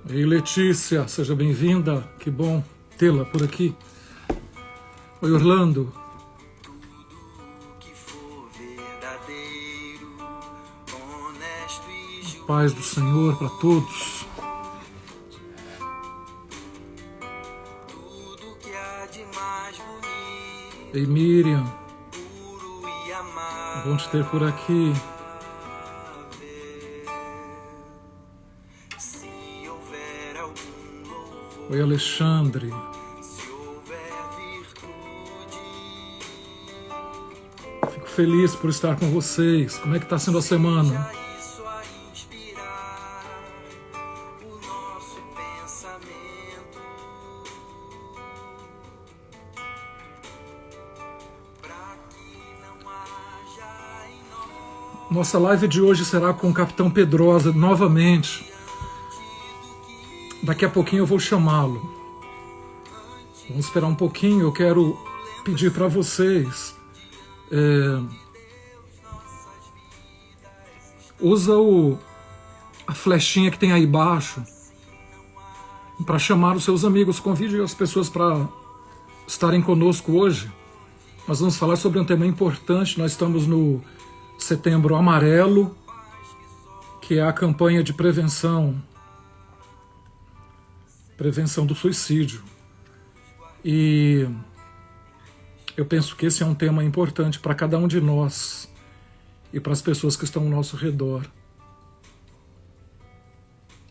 Ei, Letícia, seja bem-vinda. Que bom tê-la por aqui. Oi, Orlando. Paz do Senhor para todos. Ei, Miriam. Bom te ter por aqui. Oi, Alexandre. Fico feliz por estar com vocês. Como é que está sendo a semana? Nossa live de hoje será com o Capitão Pedrosa novamente. Daqui a pouquinho eu vou chamá-lo. Vamos esperar um pouquinho. Eu quero pedir para vocês. Usa a flechinha que tem aí embaixo para chamar os seus amigos. Convide as pessoas para estarem conosco hoje. Nós vamos falar sobre um tema importante. Nós estamos no Setembro Amarelo, que é a campanha de prevenção do suicídio. E eu penso que esse é um tema importante para cada um de nós e para as pessoas que estão ao nosso redor.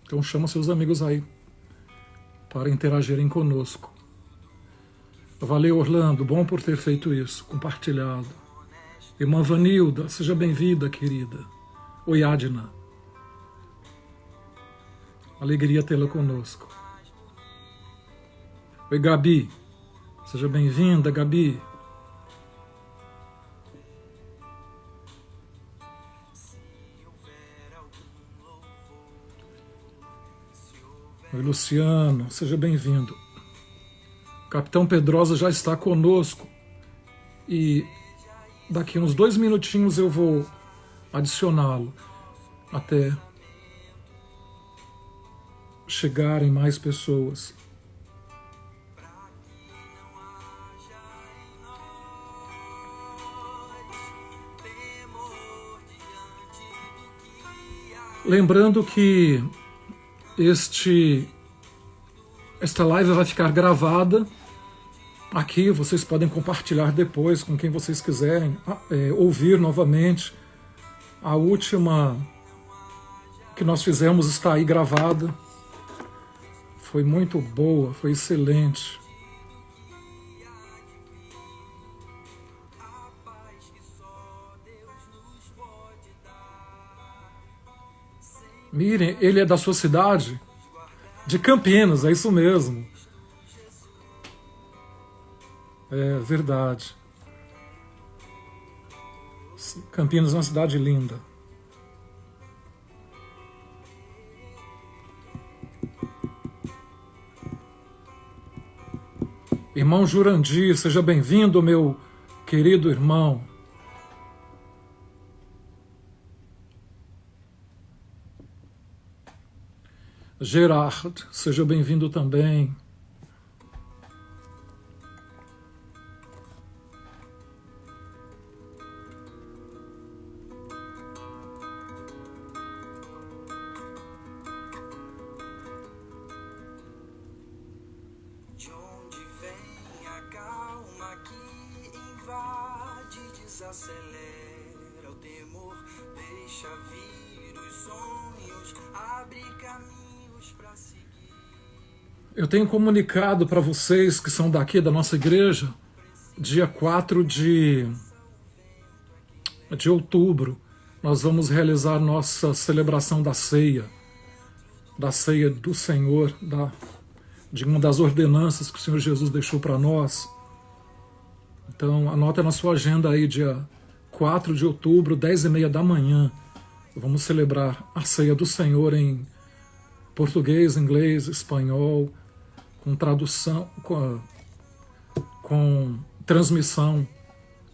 Então chama seus amigos aí para interagirem conosco. Valeu, Orlando, bom por ter feito isso, compartilhado. Irmã Vanilda, seja bem-vinda, querida. Oi, Adna. Alegria tê-la conosco. Oi, Gabi. Seja bem-vinda, Gabi. Oi, Luciano. Seja bem-vindo. O Capitão Pedrosa já está conosco. E daqui uns 2 minutinhos eu vou adicioná-lo até chegarem mais pessoas. Lembrando que esta live vai ficar gravada aqui, vocês podem compartilhar depois com quem vocês quiserem, ouvir novamente. A última que nós fizemos está aí gravada. Foi muito boa, foi excelente. Mirem, ele é da sua cidade? De Campinas, é isso mesmo. É verdade. Campinas é uma cidade linda. Irmão Jurandir, seja bem-vindo, meu querido irmão. Gerard, seja bem-vindo também. De onde vem a calma que invade, desacelera o temor, deixa vir os sonhos, abre caminhos. Eu tenho comunicado para vocês que são daqui da nossa igreja, dia 4 de outubro, nós vamos realizar nossa celebração da ceia do Senhor, de uma das ordenanças que o Senhor Jesus deixou para nós. Então anota na sua agenda aí, dia 4 de outubro, 10h30 da manhã, vamos celebrar a ceia do Senhor em português, inglês, espanhol, com tradução, com transmissão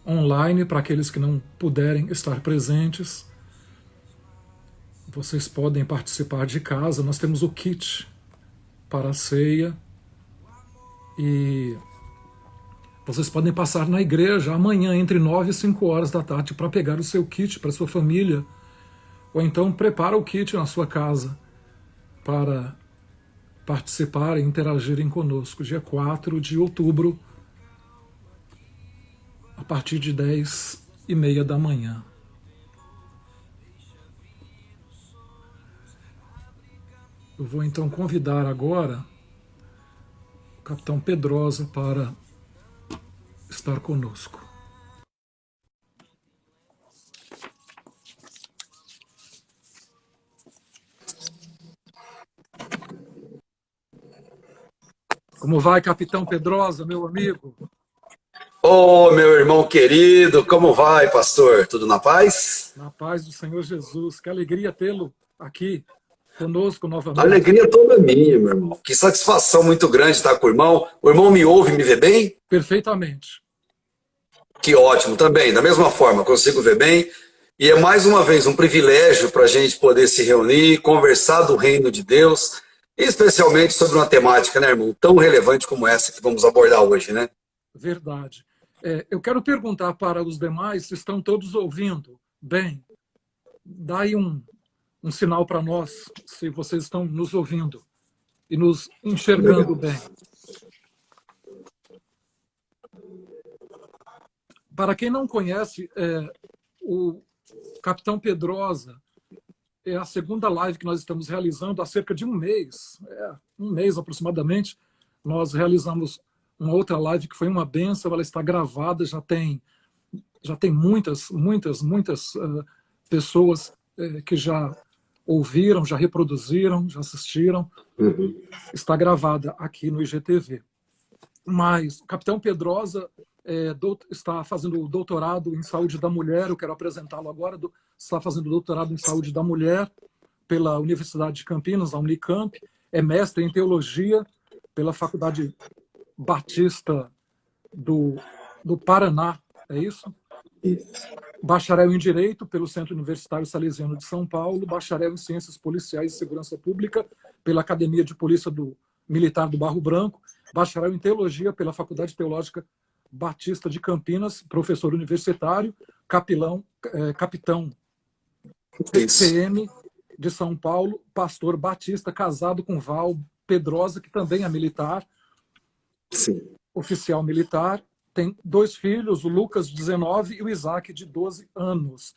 online para aqueles que não puderem estar presentes. Vocês podem participar de casa. Nós temos o kit para a ceia. E vocês podem passar na igreja amanhã entre 9 e 5 horas da tarde para pegar o seu kit para sua família, ou então prepara o kit na sua casa para participarem, interagirem conosco, dia 4 de outubro, a partir de 10h30 da manhã. Eu vou então convidar agora o capitão Pedrosa para estar conosco. Como vai, capitão Pedrosa, meu amigo? Ô, meu irmão querido, como vai, pastor? Tudo na paz? Na paz do Senhor Jesus. Que alegria tê-lo aqui conosco novamente. A alegria toda minha, meu irmão. Que satisfação muito grande estar com o irmão. O irmão me ouve e me vê bem? Perfeitamente. Que ótimo também. Da mesma forma, consigo ver bem. E é mais uma vez um privilégio para a gente poder se reunir, conversar do reino de Deus, especialmente sobre uma temática, né, irmão, tão relevante como essa que vamos abordar hoje, né? Verdade. Eu quero perguntar para os demais se estão todos ouvindo bem. Dá aí um sinal para nós, se vocês estão nos ouvindo e nos enxergando bem. Para quem não conhece, o capitão Pedrosa é a segunda live que nós estamos realizando há cerca de um mês aproximadamente. Nós realizamos uma outra live que foi uma bênção, ela está gravada, já tem muitas pessoas que já ouviram, já reproduziram, já assistiram. Está gravada aqui no IGTV. Mas o capitão Pedrosa está fazendo o doutorado em saúde da mulher, eu quero apresentá-lo agora, está fazendo doutorado em saúde da mulher pela Universidade de Campinas, a Unicamp, é mestre em teologia pela Faculdade Batista do Paraná, é isso? Bacharel em Direito pelo Centro Universitário Salesiano de São Paulo, bacharel em Ciências Policiais e Segurança Pública pela Academia de Polícia Militar do Barro Branco, bacharel em Teologia pela Faculdade Teológica Batista de Campinas, professor universitário, capitão PM de São Paulo, pastor batista, casado com Val Pedrosa, que também é militar, Sim. Oficial militar, tem 2 filhos, o Lucas, de 19, e o Isaac, de 12 anos.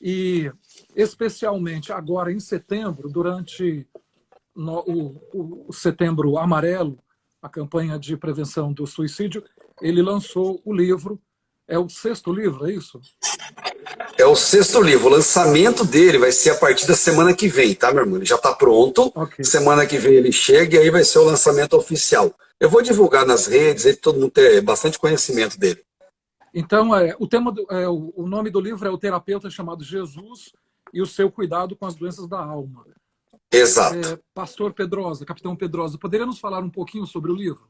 E, especialmente agora, em setembro, durante o Setembro Amarelo, a campanha de prevenção do suicídio, ele lançou o livro, é o 6º livro, é isso? É o 6º livro, o lançamento dele vai ser a partir da semana que vem, tá, meu irmão? Ele já está pronto, Okay. Semana que vem ele chega e aí vai ser o lançamento oficial. Eu vou divulgar nas redes, aí todo mundo ter bastante conhecimento dele. Então, o nome do livro é O Terapeuta Chamado Jesus e o Seu Cuidado com as Doenças da Alma. Exato. Pastor Pedrosa, capitão Pedrosa, poderia nos falar um pouquinho sobre o livro?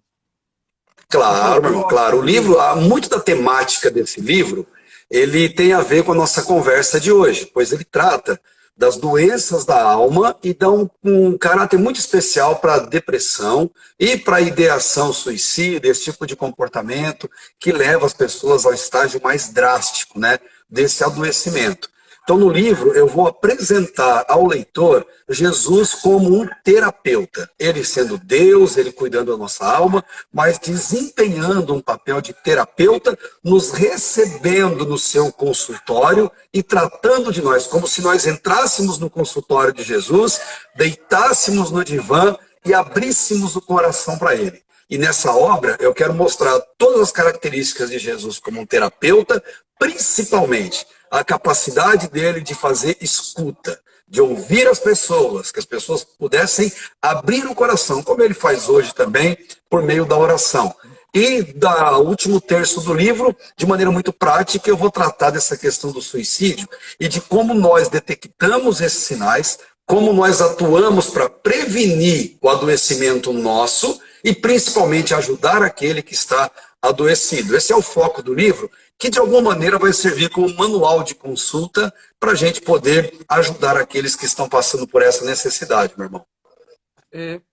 Claro, meu irmão, claro. O livro, muito da temática desse livro, ele tem a ver com a nossa conversa de hoje, pois ele trata das doenças da alma e dá um caráter muito especial para a depressão e para a ideação suicida, esse tipo de comportamento que leva as pessoas ao estágio mais drástico, né, desse adoecimento. Então, no livro, eu vou apresentar ao leitor Jesus como um terapeuta. Ele sendo Deus, ele cuidando da nossa alma, mas desempenhando um papel de terapeuta, nos recebendo no seu consultório e tratando de nós como se nós entrássemos no consultório de Jesus, deitássemos no divã e abríssemos o coração para ele. E nessa obra eu quero mostrar todas as características de Jesus como um terapeuta, principalmente a capacidade dele de fazer escuta, de ouvir as pessoas, que as pessoas pudessem abrir o coração, como ele faz hoje também, por meio da oração. E da último terço do livro, de maneira muito prática, eu vou tratar dessa questão do suicídio e de como nós detectamos esses sinais, como nós atuamos para prevenir o adoecimento nosso e principalmente ajudar aquele que está adoecido. Esse é o foco do livro, que de alguma maneira vai servir como manual de consulta para a gente poder ajudar aqueles que estão passando por essa necessidade, meu irmão.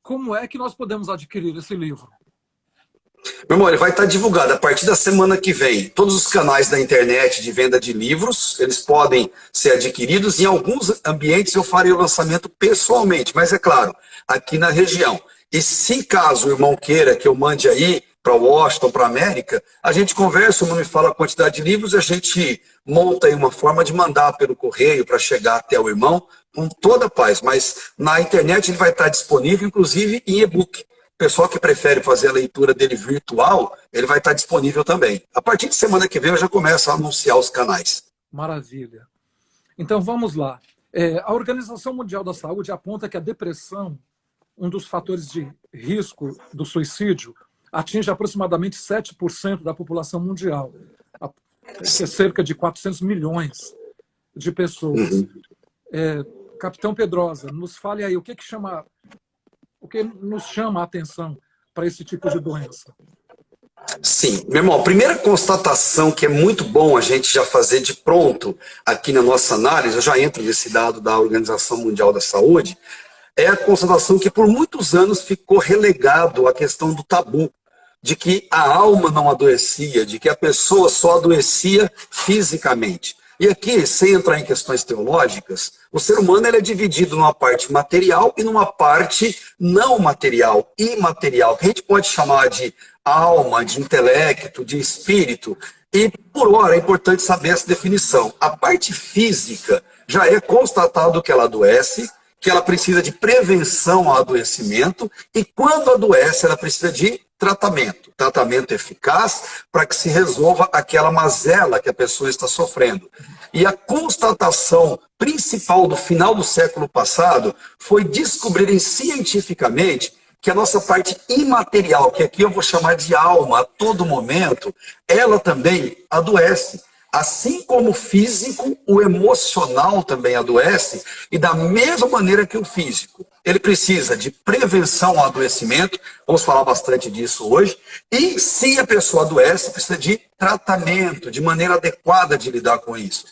como é que nós podemos adquirir esse livro? Meu irmão, ele vai estar divulgado a partir da semana que vem. Todos os canais da internet de venda de livros, eles podem ser adquiridos. Em alguns ambientes eu farei o lançamento pessoalmente, mas é claro, aqui na região. E se caso o irmão queira que eu mande aí para Washington, para a América, a gente conversa, o irmão me fala a quantidade de livros e a gente monta aí uma forma de mandar pelo correio para chegar até o irmão com toda a paz. Mas na internet ele vai estar disponível, inclusive em e-book. O pessoal que prefere fazer a leitura dele virtual, ele vai estar disponível também. A partir de semana que vem eu já começo a anunciar os canais. Maravilha. Então vamos lá. A Organização Mundial da Saúde aponta que a depressão, um dos fatores de risco do suicídio, atinge aproximadamente 7% da população mundial. Cerca de 400 milhões de pessoas. Capitão Pedrosa, nos fale aí, o que nos chama a atenção para esse tipo de doença? Sim, meu irmão, a primeira constatação que é muito bom a gente já fazer de pronto aqui na nossa análise, eu já entro nesse dado da Organização Mundial da Saúde, é a constatação que por muitos anos ficou relegado a questão do tabu, de que a alma não adoecia, de que a pessoa só adoecia fisicamente. E aqui, sem entrar em questões teológicas, o ser humano ele é dividido numa parte material e numa parte não material, imaterial, que a gente pode chamar de alma, de intelecto, de espírito. E, por hora, é importante saber essa definição. A parte física já é constatado que ela adoece, que ela precisa de prevenção ao adoecimento, e quando adoece, ela precisa de tratamento eficaz para que se resolva aquela mazela que a pessoa está sofrendo. E a constatação principal do final do século passado foi descobrirem cientificamente que a nossa parte imaterial, que aqui eu vou chamar de alma a todo momento, ela também adoece. Assim como o físico, o emocional também adoece, e da mesma maneira que o físico. Ele precisa de prevenção ao adoecimento, vamos falar bastante disso hoje, e se a pessoa adoece, precisa de tratamento, de maneira adequada de lidar com isso.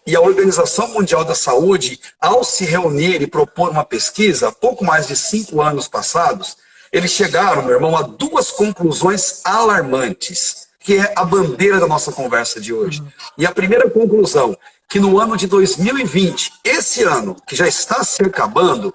E a Organização Mundial da Saúde, ao se reunir e propor uma pesquisa, há pouco mais de 5 anos passados, eles chegaram, meu irmão, a 2 conclusões alarmantes, que é a bandeira da nossa conversa de hoje. E a primeira conclusão, que no ano de 2020, esse ano, que já está se acabando,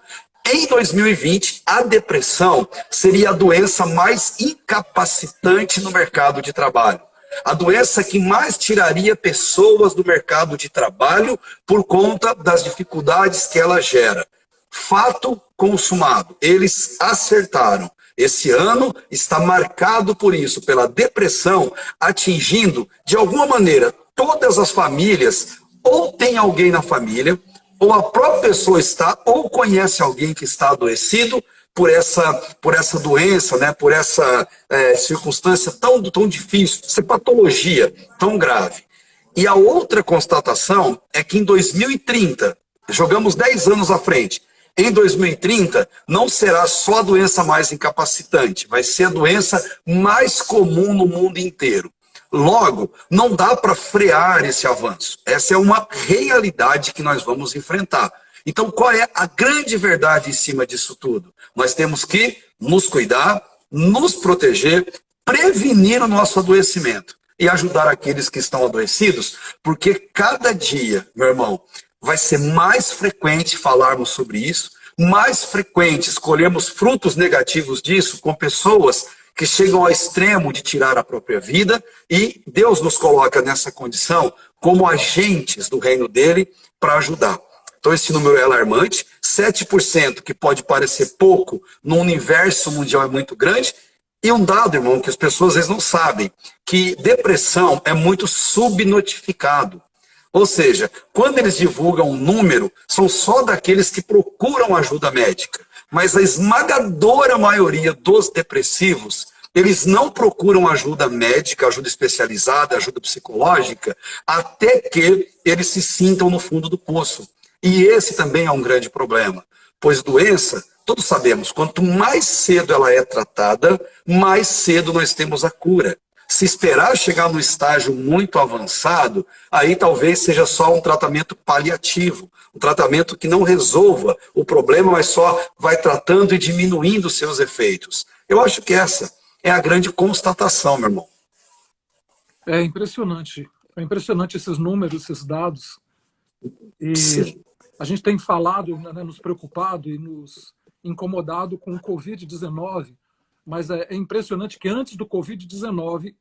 em 2020, a depressão seria a doença mais incapacitante no mercado de trabalho. A doença que mais tiraria pessoas do mercado de trabalho por conta das dificuldades que ela gera. Fato consumado, eles acertaram. Esse ano está marcado por isso, pela depressão, atingindo, de alguma maneira, todas as famílias, ou tem alguém na família, ou a própria pessoa está, ou conhece alguém que está adoecido por essa doença, né, por essa circunstância tão difícil, essa patologia tão grave. E a outra constatação é que em 2030, jogamos 10 anos à frente, em 2030, não será só a doença mais incapacitante, vai ser a doença mais comum no mundo inteiro. Logo, não dá para frear esse avanço. Essa é uma realidade que nós vamos enfrentar. Então, qual é a grande verdade em cima disso tudo? Nós temos que nos cuidar, nos proteger, prevenir o nosso adoecimento e ajudar aqueles que estão adoecidos, porque cada dia, meu irmão, vai ser mais frequente falarmos sobre isso, mais frequente escolhermos frutos negativos disso com pessoas que chegam ao extremo de tirar a própria vida, e Deus nos coloca nessa condição como agentes do reino dele para ajudar. Então esse número é alarmante, 7%, que pode parecer pouco, no universo mundial é muito grande, e um dado, irmão, que as pessoas às vezes não sabem, que depressão é muito subnotificado. Ou seja, quando eles divulgam um número, são só daqueles que procuram ajuda médica. Mas a esmagadora maioria dos depressivos, eles não procuram ajuda médica, ajuda especializada, ajuda psicológica, até que eles se sintam no fundo do poço. E esse também é um grande problema, pois doença, todos sabemos, quanto mais cedo ela é tratada, mais cedo nós temos a cura. Se esperar chegar no estágio muito avançado, aí talvez seja só um tratamento paliativo, um tratamento que não resolva o problema, mas só vai tratando e diminuindo seus efeitos. Eu acho que essa é a grande constatação, meu irmão. É impressionante. É impressionante esses números, esses dados. E Sim. a gente tem falado, né, nos preocupado e nos incomodado com o Covid-19, mas é impressionante que antes do Covid-19,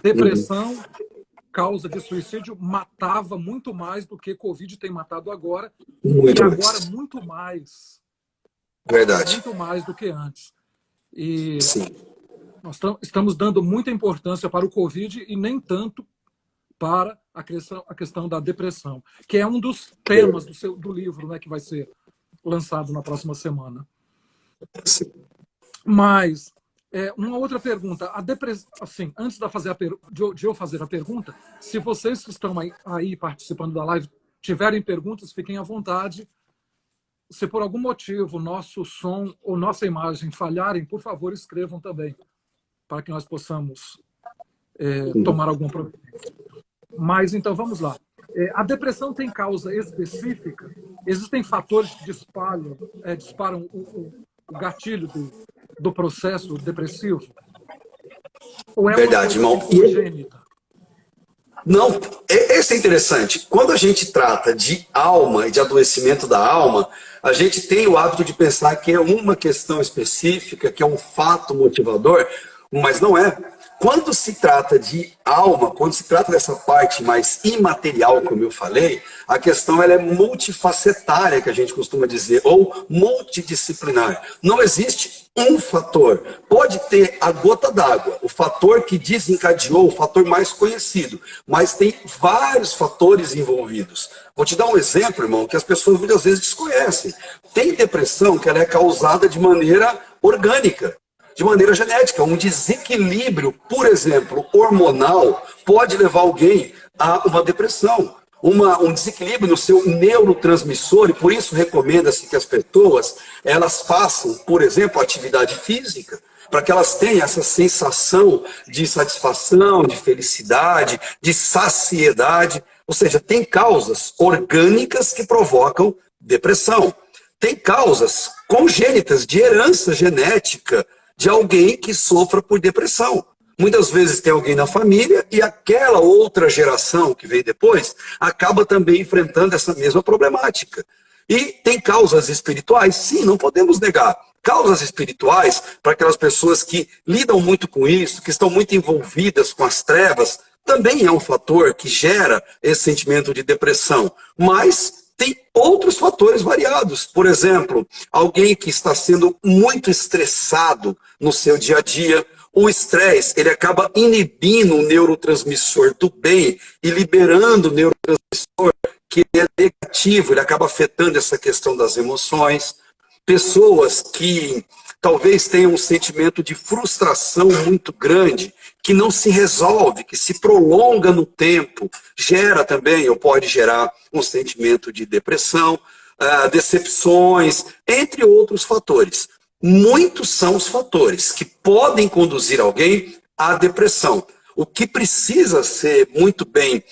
depressão, causa de suicídio, matava muito mais do que Covid tem matado agora, Muito e agora mais. muito Verdade. mais do que antes. E Sim. nós estamos dando muita importância para o Covid e nem tanto para a questão da depressão, que é um dos temas do livro, né, que vai ser lançado na próxima semana. Sim. Mas, uma outra pergunta. A depressão, assim, antes de eu fazer a pergunta, se vocês que estão aí participando da live tiverem perguntas, fiquem à vontade. Se por algum motivo nosso som ou nossa imagem falharem, por favor, escrevam também, para que nós possamos tomar alguma providência. Mas, então, vamos lá. A depressão tem causa específica? Existem fatores que disparam o gatilho do processo depressivo? Ou é Verdade, uma irmão. coisa congênita? Não, esse é interessante. Quando a gente trata de alma e de adoecimento da alma, a gente tem o hábito de pensar que é uma questão específica, que é um fato motivador, mas não é. Quando se trata de alma, quando se trata dessa parte mais imaterial, como eu falei, a questão ela é multifacetária, que a gente costuma dizer, ou multidisciplinar. Não existe um fator. Pode ter a gota d'água, o fator que desencadeou, o fator mais conhecido, mas tem vários fatores envolvidos. Vou te dar um exemplo, irmão, que as pessoas muitas vezes desconhecem. Tem depressão que ela é causada de maneira orgânica, de maneira genética. Um desequilíbrio, por exemplo, hormonal, pode levar alguém a uma depressão. Um desequilíbrio no seu neurotransmissor, e por isso recomenda-se que as pessoas elas façam, por exemplo, atividade física, para que elas tenham essa sensação de satisfação, de felicidade, de saciedade. Ou seja, tem causas orgânicas que provocam depressão. Tem causas congênitas, de herança genética, de alguém que sofra por depressão. Muitas vezes tem alguém na família e aquela outra geração que veio depois acaba também enfrentando essa mesma problemática. E tem causas espirituais, sim, não podemos negar. Causas espirituais para aquelas pessoas que lidam muito com isso, que estão muito envolvidas com as trevas, também é um fator que gera esse sentimento de depressão. Mas tem outros fatores variados. Por exemplo, alguém que está sendo muito estressado no seu dia a dia. O estresse, ele acaba inibindo o neurotransmissor do bem e liberando o neurotransmissor que é negativo, ele acaba afetando essa questão das emoções. Pessoas que talvez tenham um sentimento de frustração muito grande, que não se resolve, que se prolonga no tempo, gera também, ou pode gerar, um sentimento de depressão, decepções, entre outros fatores. Muitos são os fatores que podem conduzir alguém à depressão. O que precisa ser muito bem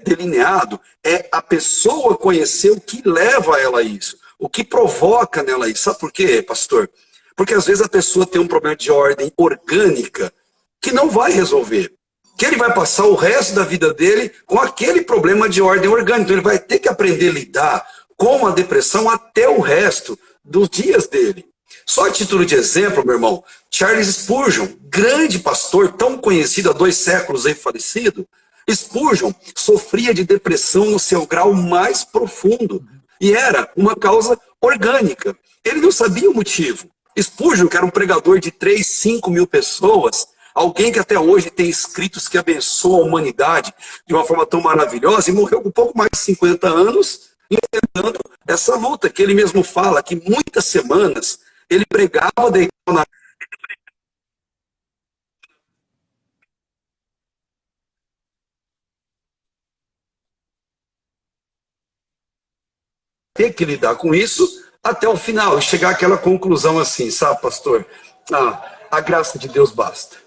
delineado é a pessoa conhecer o que leva ela a isso, o que provoca nela isso. Sabe por quê, pastor? Porque às vezes a pessoa tem um problema de ordem orgânica que não vai resolver. Que ele vai passar o resto da vida dele com aquele problema de ordem orgânica. Então ele vai ter que aprender a lidar com a depressão até o resto dos dias dele. Só a título de exemplo, meu irmão, Charles Spurgeon, grande pastor, tão conhecido há 2 séculos aí falecido, Spurgeon sofria de depressão no seu grau mais profundo. E era uma causa orgânica. Ele não sabia o motivo. Spurgeon, que era um pregador de 3, 5 mil pessoas, alguém que até hoje tem escritos que abençoam a humanidade de uma forma tão maravilhosa, e morreu com pouco mais de 50 anos, enfrentando essa luta, que ele mesmo fala que muitas semanas ele pregava deitado na ter que lidar com isso até o final, e chegar àquela conclusão assim, sabe, pastor? A graça de Deus basta.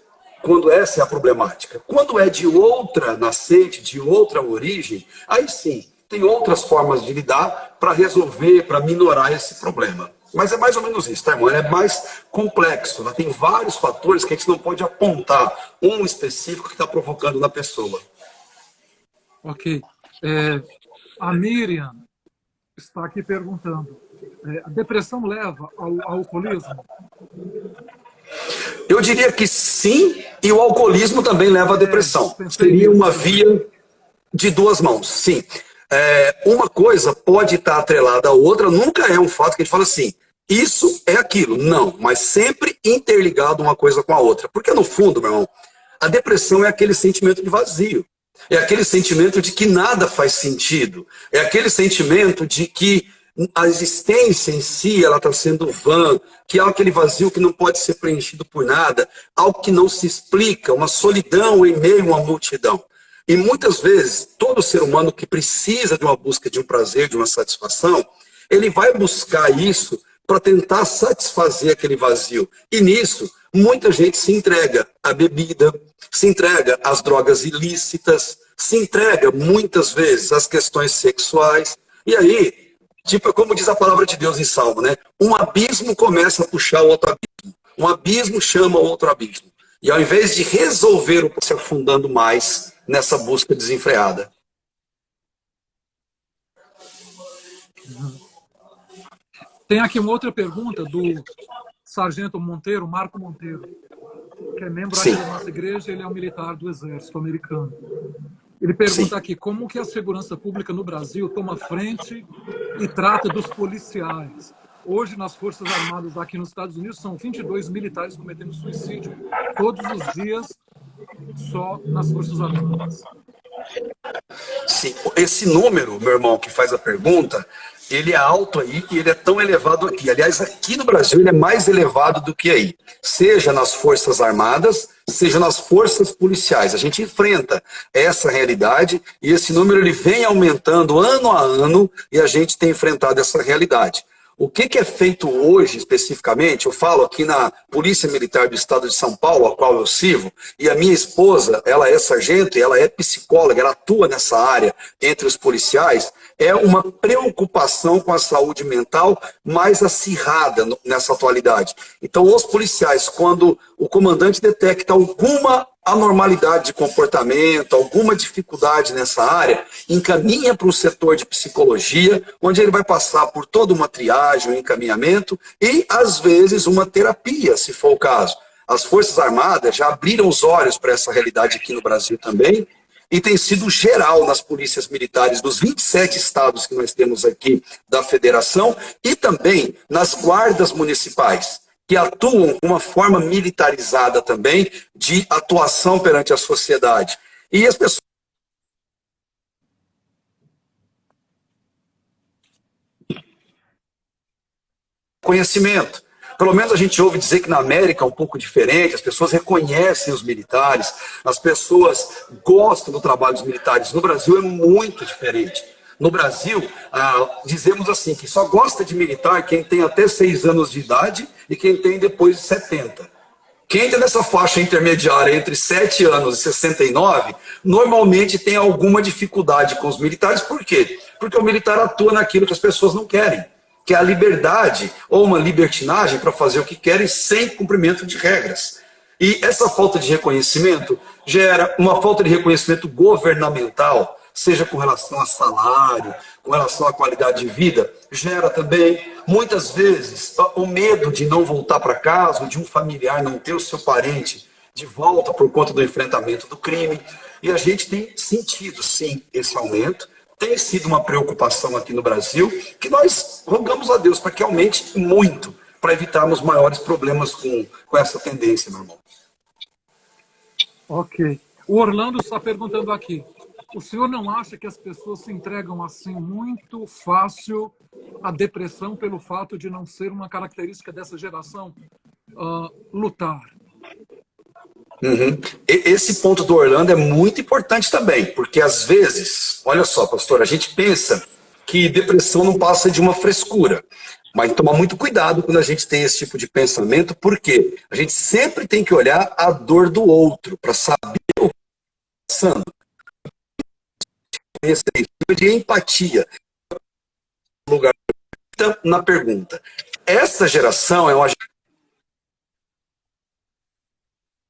quando essa é a problemática. Quando é de outra nascente, de outra origem, aí sim, tem outras formas de lidar para resolver, para minorar esse problema. Mas é mais ou menos isso, tá, irmão? Ela é mais complexo, ela tem vários fatores que a gente não pode apontar um específico que está provocando na pessoa. Ok. A Miriam está aqui perguntando, a depressão leva ao alcoolismo? Eu diria que sim, e o alcoolismo também leva à depressão. Seria uma via de duas mãos, sim. Uma coisa pode estar atrelada à outra, nunca é um fato que a gente fala assim, isso é aquilo. Não, mas sempre interligado uma coisa com a outra. Porque no fundo, meu irmão, a depressão é aquele sentimento de vazio. É aquele sentimento de que nada faz sentido. É aquele sentimento de que a existência em si ela está sendo vã, que há aquele vazio que não pode ser preenchido por nada, algo que não se explica, uma solidão em meio a uma multidão. E muitas vezes, todo ser humano que precisa de uma busca de um prazer, de uma satisfação, ele vai buscar isso para tentar satisfazer aquele vazio. E nisso, muita gente se entrega à bebida, se entrega às drogas ilícitas, se entrega muitas vezes às questões sexuais. E aí, tipo, como diz a palavra de Deus em Salmo, né? Um abismo começa a puxar o outro abismo. Um abismo chama o outro abismo. E ao invés de resolver o se afundando mais nessa busca desenfreada. Tem aqui uma outra pergunta do sargento Monteiro, Marco Monteiro, que é membro aqui da nossa igreja, ele é um militar do Exército americano. Ele pergunta aqui, como que a segurança pública no Brasil toma frente e trata dos policiais? Hoje, nas Forças Armadas aqui nos Estados Unidos, são 22 militares cometendo suicídio todos os dias, só nas Forças Armadas. Sim, esse número, meu irmão, que faz a pergunta, ele é alto aí e ele é tão elevado aqui. Aliás, aqui no Brasil ele é mais elevado do que aí. Seja nas Forças Armadas, seja nas forças policiais. A gente enfrenta essa realidade e esse número ele vem aumentando ano a ano e a gente tem enfrentado essa realidade. O que é feito hoje, especificamente, eu falo aqui na Polícia Militar do Estado de São Paulo, a qual eu sirvo, e a minha esposa, ela é sargento e ela é psicóloga, ela atua nessa área entre os policiais, é uma preocupação com a saúde mental mais acirrada nessa atualidade. Então, os policiais, quando o comandante detecta alguma anormalidade de comportamento, alguma dificuldade nessa área, encaminha para o setor de psicologia, onde ele vai passar por toda uma triagem, um encaminhamento e, às vezes, uma terapia, se for o caso. As Forças Armadas já abriram os olhos para essa realidade aqui no Brasil também, e tem sido geral nas polícias militares dos 27 estados que nós temos aqui da federação e também nas guardas municipais, que atuam com uma forma militarizada também de atuação perante a sociedade. E as pessoas... Conhecimento. Pelo menos a gente ouve dizer que na América é um pouco diferente, as pessoas reconhecem os militares, as pessoas gostam do trabalho dos militares. No Brasil é muito diferente. No Brasil, dizemos assim, que só gosta de militar quem tem até 6 anos de idade e quem tem depois de 70. Quem tem nessa faixa intermediária entre 7 anos e 69, normalmente tem alguma dificuldade com os militares. Por quê? Porque o militar atua naquilo que as pessoas não querem, que é a liberdade ou uma libertinagem para fazer o que querem sem cumprimento de regras. E essa falta de reconhecimento gera uma falta de reconhecimento governamental, seja com relação a salário, com relação à qualidade de vida, gera também, muitas vezes, o medo de não voltar para casa, ou de um familiar não ter o seu parente de volta por conta do enfrentamento do crime. E a gente tem sentido, sim, esse aumento. Tem sido uma preocupação aqui no Brasil, que nós rogamos a Deus para que aumente muito, para evitarmos maiores problemas com essa tendência, meu irmão. Ok. O Orlando está perguntando aqui, o senhor não acha que as pessoas se entregam assim muito fácil à depressão pelo fato de não ser uma característica dessa geração lutar? Uhum. Esse ponto do Orlando é muito importante também, porque às vezes, olha só, pastor, a gente pensa que depressão não passa de uma frescura. Mas tomar muito cuidado quando a gente tem esse tipo de pensamento, porque a gente sempre tem que olhar a dor do outro para saber o que está passando. Esse tipo de empatia. Lugar na pergunta. Essa geração é uma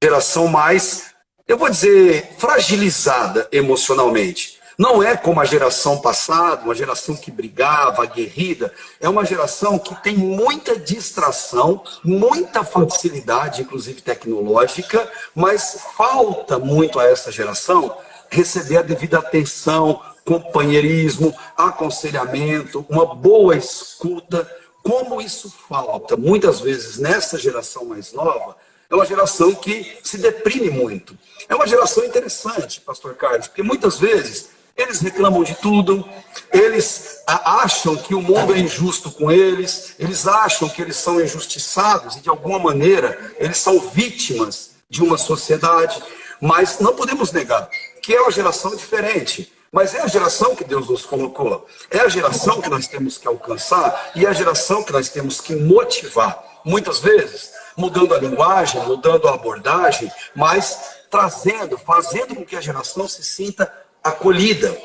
geração mais, eu vou dizer, fragilizada emocionalmente. Não é como a geração passada, uma geração que brigava, aguerrida. É uma geração que tem muita distração, muita facilidade, inclusive tecnológica, mas falta muito a essa geração receber a devida atenção, companheirismo, aconselhamento, uma boa escuta. Como isso falta muitas vezes nessa geração mais nova, é uma geração que se deprime muito. É uma geração interessante, pastor Carlos, porque muitas vezes eles reclamam de tudo, eles acham que o mundo é injusto com eles acham que eles são injustiçados e de alguma maneira eles são vítimas de uma sociedade, mas não podemos negar que é uma geração diferente. Mas é a geração que Deus nos colocou, é a geração que nós temos que alcançar e é a geração que nós temos que motivar. Muitas vezes, mudando a linguagem, mudando a abordagem, mas fazendo com que a geração se sinta acolhida.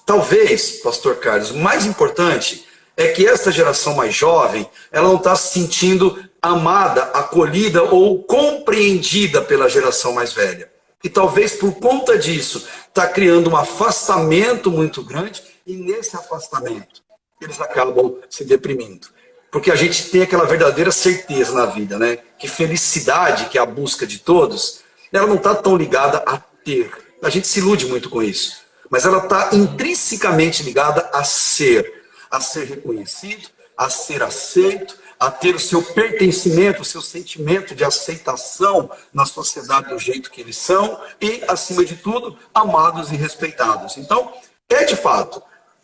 Talvez, pastor Carlos, o mais importante é que esta geração mais jovem, ela não está se sentindo amada, acolhida ou compreendida pela geração mais velha. E talvez por conta disso, está criando um afastamento muito grande, e nesse afastamento, eles acabam se deprimindo. Porque a gente tem aquela verdadeira certeza na vida, né? Que felicidade, que é a busca de todos, ela não está tão ligada a ter. A gente se ilude muito com isso. Mas ela está intrinsecamente ligada a ser reconhecido, a ser aceito, a ter o seu pertencimento, o seu sentimento de aceitação na sociedade do jeito que eles são e, acima de tudo, amados e respeitados. Então, de fato,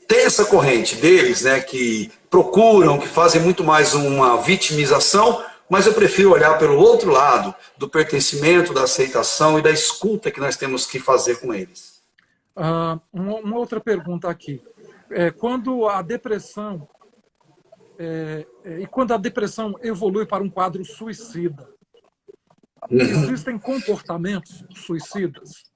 tem essa corrente deles, né, que procuram, que fazem muito mais uma vitimização, mas eu prefiro olhar pelo outro lado, do pertencimento, da aceitação e da escuta que nós temos que fazer com eles. Uma outra pergunta aqui. Quando a depressão evolui para um quadro suicida, existem comportamentos suicidas?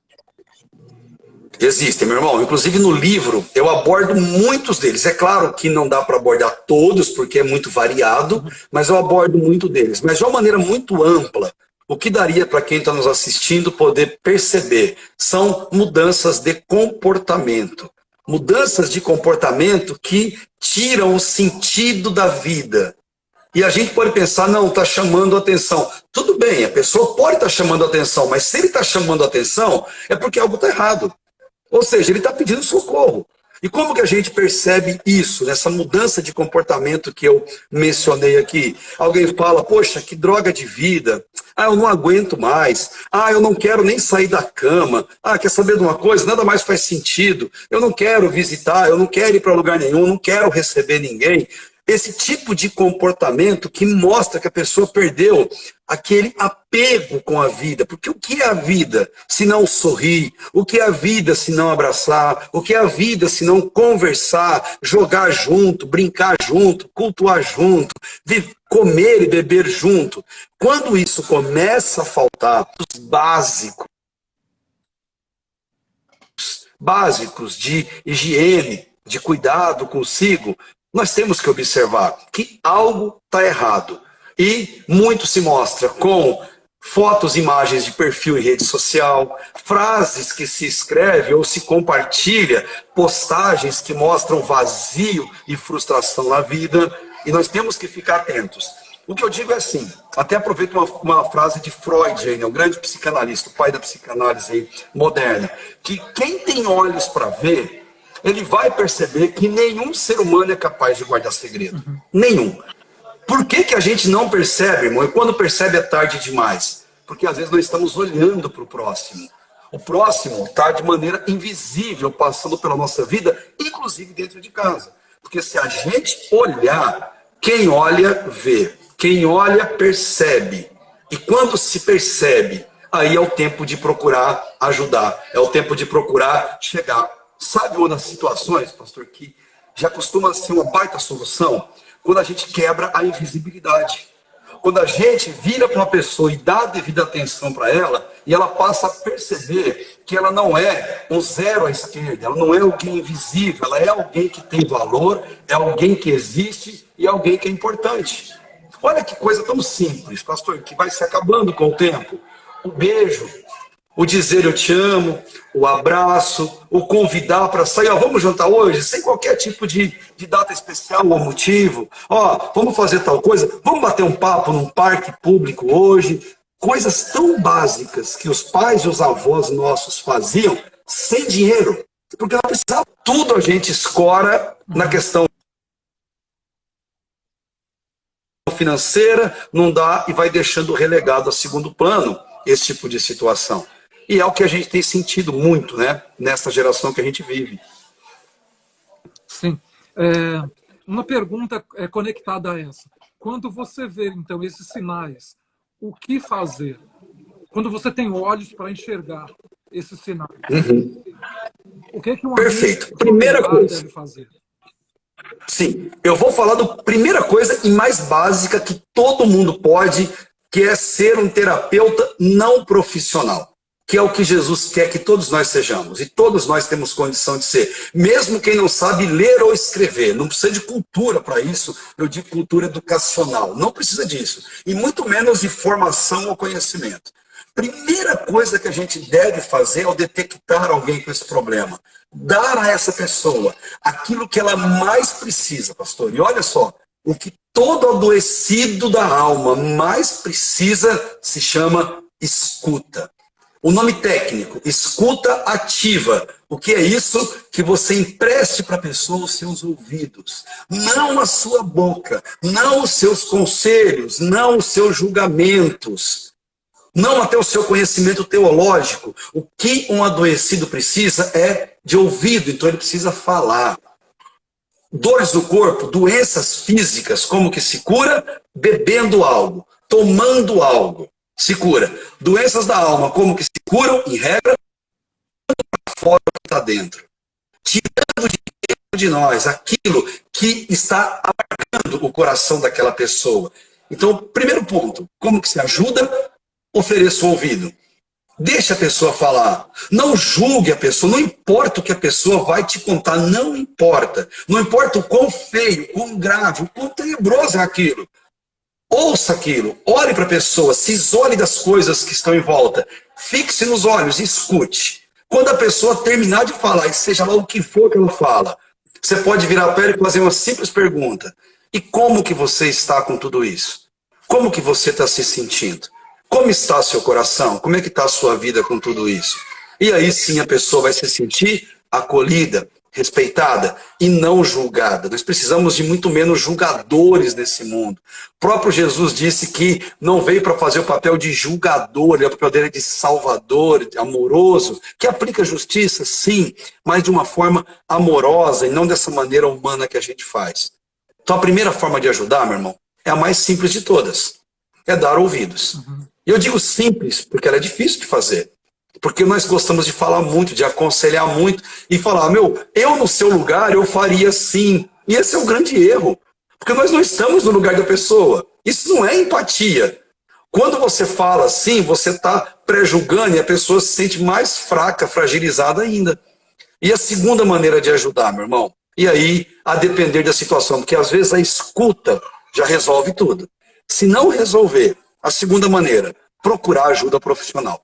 Existem, meu irmão. Inclusive no livro eu abordo muitos deles. É claro que não dá para abordar todos, porque é muito variado, mas eu abordo muito deles. Mas de uma maneira muito ampla, o que daria para quem está nos assistindo poder perceber são mudanças de comportamento. Mudanças de comportamento que tiram o sentido da vida. E a gente pode pensar, não, está chamando atenção. Tudo bem, a pessoa pode estar chamando atenção, mas se ele está chamando atenção, é porque algo está errado. Ou seja, ele está pedindo socorro. E como que a gente percebe isso, nessa mudança de comportamento que eu mencionei aqui? Alguém fala, poxa, que droga de vida. Eu não aguento mais. Eu não quero nem sair da cama. Quer saber de uma coisa? Nada mais faz sentido. Eu não quero visitar, eu não quero ir para lugar nenhum, eu não quero receber ninguém. Esse tipo de comportamento que mostra que a pessoa perdeu aquele apego com a vida. Porque o que é a vida se não sorrir? O que é a vida se não abraçar? O que é a vida se não conversar, jogar junto, brincar junto, cultuar junto, comer e beber junto? Quando isso começa a faltar, os básicos de higiene, de cuidado consigo, nós temos que observar que algo está errado. E muito se mostra com fotos, imagens de perfil em rede social, frases que se escreve ou se compartilha, postagens que mostram vazio e frustração na vida. E nós temos que ficar atentos. O que eu digo é assim, até aproveito uma frase de Freud, aí, né, o grande psicanalista, o pai da psicanálise aí, moderna, que quem tem olhos para ver, ele vai perceber que nenhum ser humano é capaz de guardar segredo. Nenhum. Por que a gente não percebe, irmão? E quando percebe é tarde demais. Porque às vezes nós estamos olhando para o próximo. O próximo está de maneira invisível, passando pela nossa vida, inclusive dentro de casa. Porque se a gente olhar, quem olha, vê. Quem olha, percebe. E quando se percebe, aí é o tempo de procurar ajudar. É o tempo de procurar chegar. Sabe uma das situações, pastor, que já costuma ser uma baita solução quando a gente quebra a invisibilidade. Quando a gente vira para uma pessoa e dá a devida atenção para ela, e ela passa a perceber que ela não é um zero à esquerda, ela não é alguém invisível, ela é alguém que tem valor, é alguém que existe e é alguém que é importante. Olha que coisa tão simples, pastor, que vai se acabando com o tempo. O beijo, o dizer eu te amo, o abraço, o convidar para sair, ó, vamos jantar hoje, sem qualquer tipo de data especial ou motivo. Ó, vamos fazer tal coisa, vamos bater um papo num parque público hoje. Coisas tão básicas que os pais e os avós nossos faziam sem dinheiro. Porque não precisava. Tudo a gente escora na questão financeira, não dá e vai deixando relegado a segundo plano esse tipo de situação. E é o que a gente tem sentido muito, né, nessa geração que a gente vive. Sim. Uma pergunta conectada a essa. Quando você vê, então, esses sinais, o que fazer? Quando você tem olhos para enxergar esses sinais, o que um Perfeito. Primeira coisa deve fazer? Sim, eu vou falar da primeira coisa e mais básica que todo mundo pode, que é ser um terapeuta não profissional, que é o que Jesus quer que todos nós sejamos, e todos nós temos condição de ser, mesmo quem não sabe ler ou escrever, não precisa de cultura para isso, eu digo cultura educacional, não precisa disso, e muito menos de formação ou conhecimento. Primeira coisa que a gente deve fazer ao detectar alguém com esse problema, dar a essa pessoa aquilo que ela mais precisa, pastor. E olha só, o que todo adoecido da alma mais precisa se chama escuta. O nome técnico, escuta ativa. O que é isso? Que você empreste para a pessoa os seus ouvidos, não a sua boca, não os seus conselhos, não os seus julgamentos, não até o seu conhecimento teológico. O que um adoecido precisa é de ouvido, então ele precisa falar. Dores do corpo, doenças físicas, como que se cura? Bebendo algo, tomando algo, se cura. Doenças da alma, como que se curam? Em regra, fora do que está dentro. Tirando de dentro de nós aquilo que está amargando o coração daquela pessoa. Então, primeiro ponto, como que se ajuda? Ofereça o ouvido. Deixa a pessoa falar. Não julgue a pessoa. Não importa o que a pessoa vai te contar. Não importa. Não importa o quão feio, quão grave, o quão tenebroso é aquilo. Ouça aquilo. Olhe para a pessoa. Se isole das coisas que estão em volta. Fixe nos olhos e escute. Quando a pessoa terminar de falar, e seja lá o que for que ela fala, você pode virar para ela e fazer uma simples pergunta. E como que você está com tudo isso? Como que você está se sentindo? Como está seu coração? Como é que está a sua vida com tudo isso? E aí sim a pessoa vai se sentir acolhida, respeitada e não julgada. Nós precisamos de muito menos julgadores nesse mundo. O próprio Jesus disse que não veio para fazer o papel de julgador, o papel dele é de salvador, de amoroso, que aplica justiça, sim, mas de uma forma amorosa e não dessa maneira humana que a gente faz. Então a primeira forma de ajudar, meu irmão, é a mais simples de todas. É dar ouvidos. E eu digo simples, porque ela é difícil de fazer. Porque nós gostamos de falar muito, de aconselhar muito, e falar, eu no seu lugar, eu faria assim. E esse é o grande erro. Porque nós não estamos no lugar da pessoa. Isso não é empatia. Quando você fala assim, você está pré-julgando e a pessoa se sente mais fraca, fragilizada ainda. E a segunda maneira de ajudar, meu irmão, e aí, a depender da situação, porque às vezes a escuta já resolve tudo. Se não resolver, a segunda maneira, procurar ajuda profissional.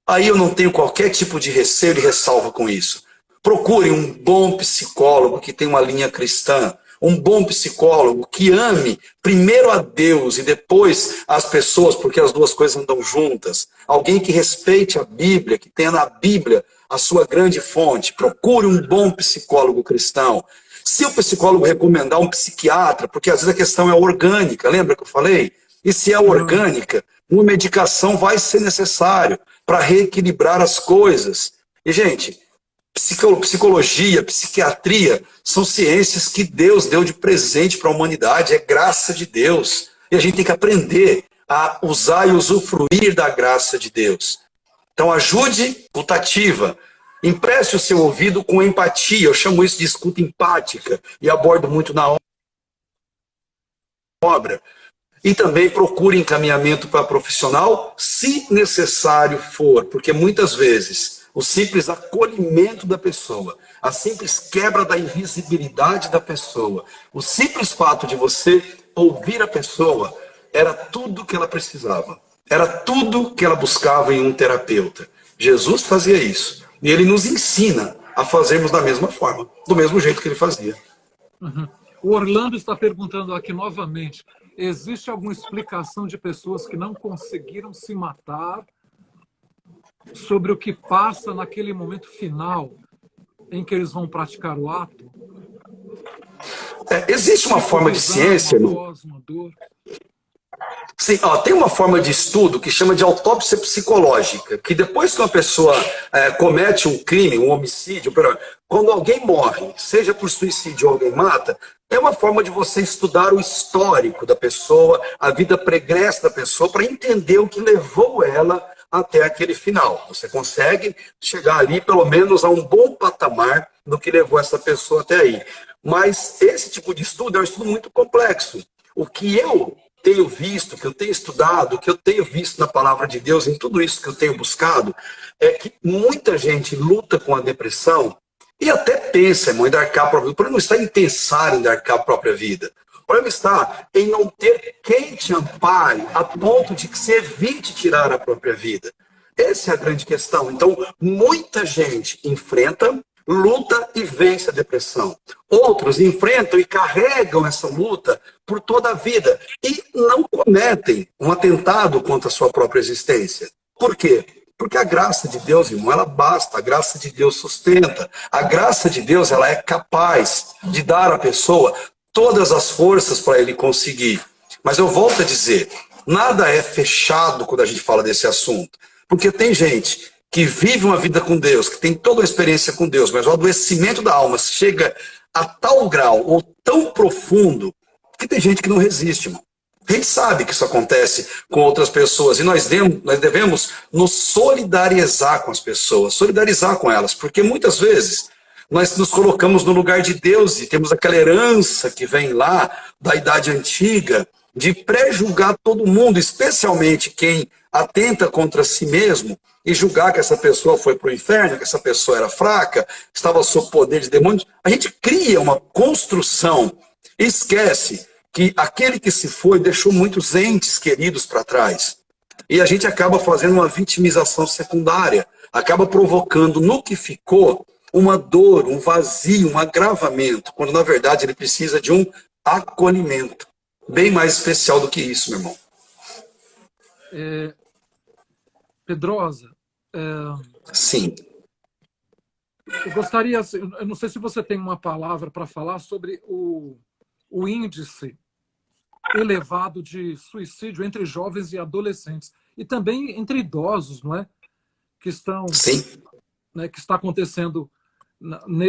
Aí eu não tenho qualquer tipo de receio e ressalva com isso. Procure um bom psicólogo que tenha uma linha cristã, um bom psicólogo que ame primeiro a Deus e depois as pessoas, porque as duas coisas andam juntas. Alguém que respeite a Bíblia, que tenha na Bíblia a sua grande fonte. Procure um bom psicólogo cristão. Se o psicólogo recomendar um psiquiatra, porque às vezes a questão é orgânica, lembra que eu falei? E se é orgânica, uma medicação vai ser necessário para reequilibrar as coisas. E, gente, psicologia, psiquiatria são ciências que Deus deu de presente para a humanidade, é graça de Deus. E a gente tem que aprender a usar e usufruir da graça de Deus. Então, ajude putativa. Empreste o seu ouvido com empatia. Eu chamo isso de escuta empática e abordo muito na obra. E também procure encaminhamento para profissional, se necessário for, porque muitas vezes o simples acolhimento da pessoa, a simples quebra da invisibilidade da pessoa, o simples fato de você ouvir a pessoa, era tudo que ela precisava. Era tudo que ela buscava em um terapeuta. Jesus fazia isso. E ele nos ensina a fazermos da mesma forma, do mesmo jeito que ele fazia. Uhum. O Orlando está perguntando aqui novamente, existe alguma explicação de pessoas que não conseguiram se matar sobre o que passa naquele momento final em que eles vão praticar o ato? Existe uma forma de ciência, uma dor. Sim, tem uma forma de estudo que chama de autópsia psicológica, que depois que uma pessoa comete um crime, um homicídio, quando alguém morre, seja por suicídio ou alguém mata, é uma forma de você estudar o histórico da pessoa, a vida pregressa da pessoa, para entender o que levou ela até aquele final. Você consegue chegar ali, pelo menos, a um bom patamar do que levou essa pessoa até aí. Mas esse tipo de estudo é um estudo muito complexo. O que eu tenho visto, que eu tenho estudado, que eu tenho visto na palavra de Deus, em tudo isso que eu tenho buscado, é que muita gente luta com a depressão e até pensa, irmão, em dar cabo à própria vida. O problema não está em pensar em dar cabo à própria vida. O problema está em não ter quem te ampare a ponto de que se evite tirar a própria vida. Essa é a grande questão. Então, muita gente enfrenta, luta e vence a depressão. Outros enfrentam e carregam essa luta por toda a vida e não cometem um atentado contra a sua própria existência. Por quê? Porque a graça de Deus, irmão, ela basta, a graça de Deus sustenta. A graça de Deus, ela é capaz de dar à pessoa todas as forças para ele conseguir. Mas eu volto a dizer, nada é fechado quando a gente fala desse assunto. Porque tem gente que vive uma vida com Deus, que tem toda a experiência com Deus, mas o adoecimento da alma chega a tal grau ou tão profundo que tem gente que não resiste, irmão. A gente sabe que isso acontece com outras pessoas e nós devemos nos solidarizar com as pessoas, solidarizar com elas, porque muitas vezes nós nos colocamos no lugar de Deus e temos aquela herança que vem lá da idade antiga de pré-julgar todo mundo, especialmente quem atenta contra si mesmo, e julgar que essa pessoa foi para o inferno, que essa pessoa era fraca, estava sob poder de demônios. A gente cria uma construção e esquece que aquele que se foi deixou muitos entes queridos para trás. E a gente acaba fazendo uma vitimização secundária, acaba provocando no que ficou uma dor, um vazio, um agravamento, quando na verdade ele precisa de um acolhimento. Bem mais especial do que isso, meu irmão. Pedrosa, sim. Eu gostaria, eu não sei se você tem uma palavra para falar sobre o índice elevado de suicídio entre jovens e adolescentes e também entre idosos, não é? Que estão, sim. Né, que está acontecendo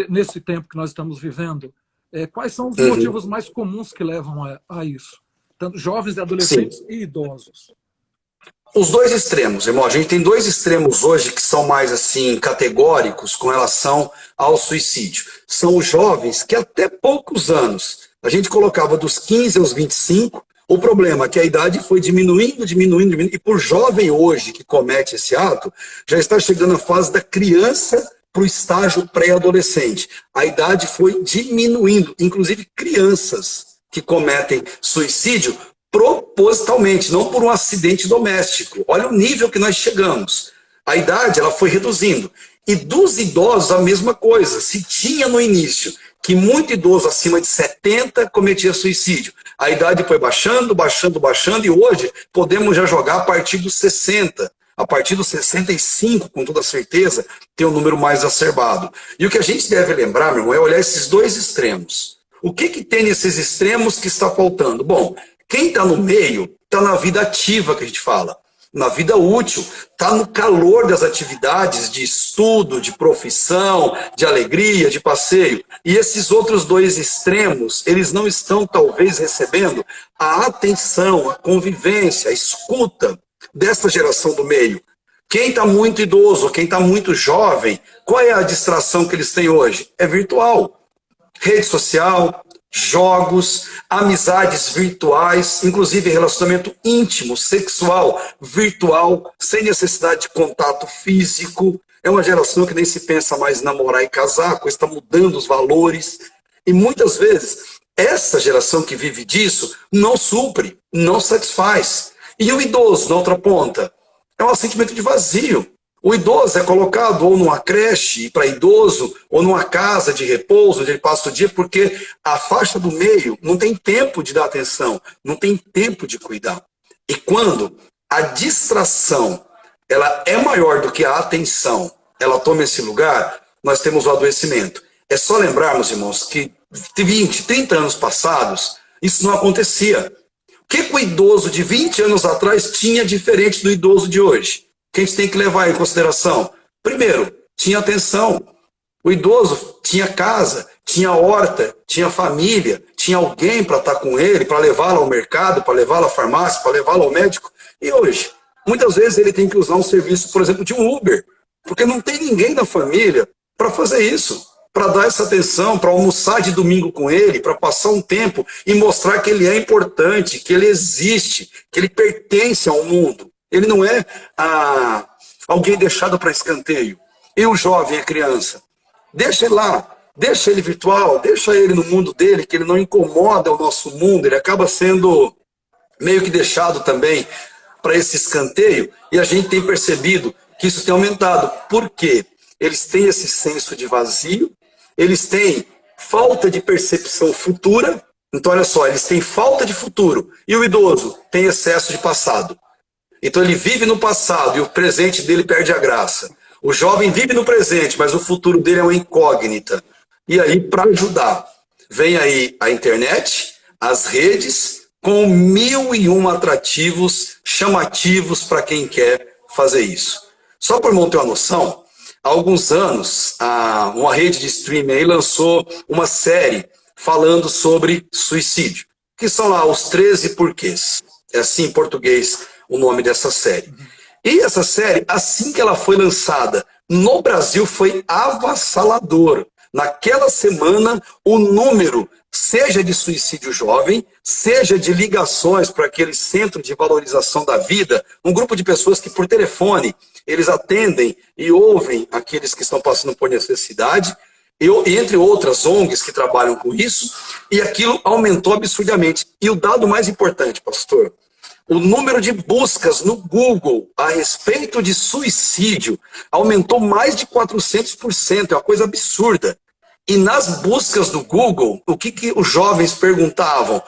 nesse tempo que nós estamos vivendo. Quais são os motivos mais comuns que levam a isso? Tanto jovens, adolescentes sim. e idosos. Os dois extremos, irmão. A gente tem dois extremos hoje que são mais assim categóricos com relação ao suicídio. São os jovens que até poucos anos, a gente colocava dos 15 aos 25, o problema é que a idade foi diminuindo, e por jovem hoje que comete esse ato, já está chegando a fase da criança para o estágio pré-adolescente. A idade foi diminuindo, inclusive crianças que cometem suicídio propositalmente, não por um acidente doméstico. Olha o nível que nós chegamos. A idade ela foi reduzindo. E dos idosos, a mesma coisa. Se tinha no início que muito idoso acima de 70 cometia suicídio, a idade foi baixando, e hoje podemos já jogar a partir dos 60. A partir dos 65, com toda certeza, tem um número mais exacerbado. E o que a gente deve lembrar, meu irmão, é olhar esses dois extremos. O que tem nesses extremos que está faltando? Bom, quem está no meio está na vida ativa, que a gente fala, na vida útil, está no calor das atividades de estudo, de profissão, de alegria, de passeio. E esses outros dois extremos, eles não estão talvez recebendo a atenção, a convivência, a escuta dessa geração do meio, Quem está muito idoso, quem está muito jovem, qual é a distração que eles têm hoje? É virtual. Rede social, jogos, amizades virtuais, inclusive relacionamento íntimo, sexual, virtual, sem necessidade de contato físico. É uma geração que nem se pensa mais em namorar e casar, coisa está mudando os valores. E muitas vezes, essa geração que vive disso não supre, não satisfaz. E o idoso, na outra ponta, é um sentimento de vazio. O idoso é colocado ou numa creche para idoso, ou numa casa de repouso, onde ele passa o dia, porque a faixa do meio não tem tempo de dar atenção, não tem tempo de cuidar. E quando a distração ela é maior do que a atenção, ela toma esse lugar, nós temos o adoecimento. É só lembrarmos, irmãos, que 20, 30 anos passados, isso não acontecia. O que o idoso de 20 anos atrás tinha diferente do idoso de hoje? Que a gente tem que levar em consideração. Primeiro, tinha atenção. O idoso tinha casa, tinha horta, tinha família, tinha alguém para estar com ele, para levá-lo ao mercado, para levá-lo à farmácia, para levá-lo ao médico. E hoje, muitas vezes ele tem que usar um serviço, por exemplo, de um Uber, porque não tem ninguém da família para fazer isso, para dar essa atenção, para almoçar de domingo com ele, para passar um tempo e mostrar que ele é importante, que ele existe, que ele pertence ao mundo. Ele não é alguém deixado para escanteio. E o jovem, a criança, deixa ele lá, deixa ele virtual, deixa ele no mundo dele, que ele não incomoda o nosso mundo, ele acaba sendo meio que deixado também para esse escanteio, e a gente tem percebido que isso tem aumentado. Por quê? Eles têm esse senso de vazio, eles têm falta de percepção futura. Então, olha só, eles têm falta de futuro, e o idoso tem excesso de passado. Então ele vive no passado e o presente dele perde a graça. O jovem vive no presente, mas o futuro dele é uma incógnita. E aí, para ajudar, vem aí a internet, as redes, com 1001 atrativos chamativos para quem quer fazer isso. Só para eu ter uma noção, há alguns anos, uma rede de streaming aí lançou uma série falando sobre suicídio, que são lá os 13 porquês. É assim em português o nome dessa série. E essa série, assim que ela foi lançada no Brasil, foi avassalador. Naquela semana, o número, seja de suicídio jovem, seja de ligações para aquele centro de valorização da vida, um grupo de pessoas que por telefone, eles atendem e ouvem aqueles que estão passando por necessidade, e entre outras ONGs que trabalham com isso, e aquilo aumentou absurdamente. E o dado mais importante, pastor, o número de buscas no Google a respeito de suicídio aumentou mais de 400%, é uma coisa absurda. E nas buscas do Google, o que os jovens perguntavam?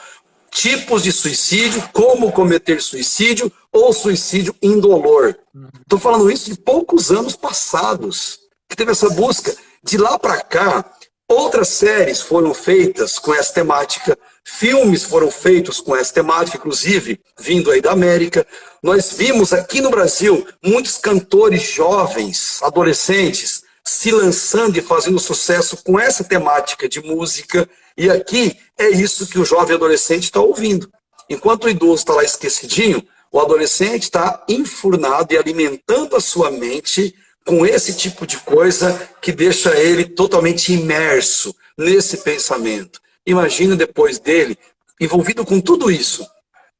Tipos de suicídio, como cometer suicídio ou suicídio indolor. Estou falando isso de poucos anos passados, que teve essa busca. De lá para cá, outras séries foram feitas com essa temática, filmes foram feitos com essa temática, inclusive vindo aí da América. Nós vimos aqui no Brasil muitos cantores jovens, adolescentes, se lançando e fazendo sucesso com essa temática de música. E aqui é isso que o jovem adolescente está ouvindo. Enquanto o idoso está lá esquecidinho, o adolescente está enfurnado e alimentando a sua mente com esse tipo de coisa que deixa ele totalmente imerso nesse pensamento. Imagina depois dele, envolvido com tudo isso,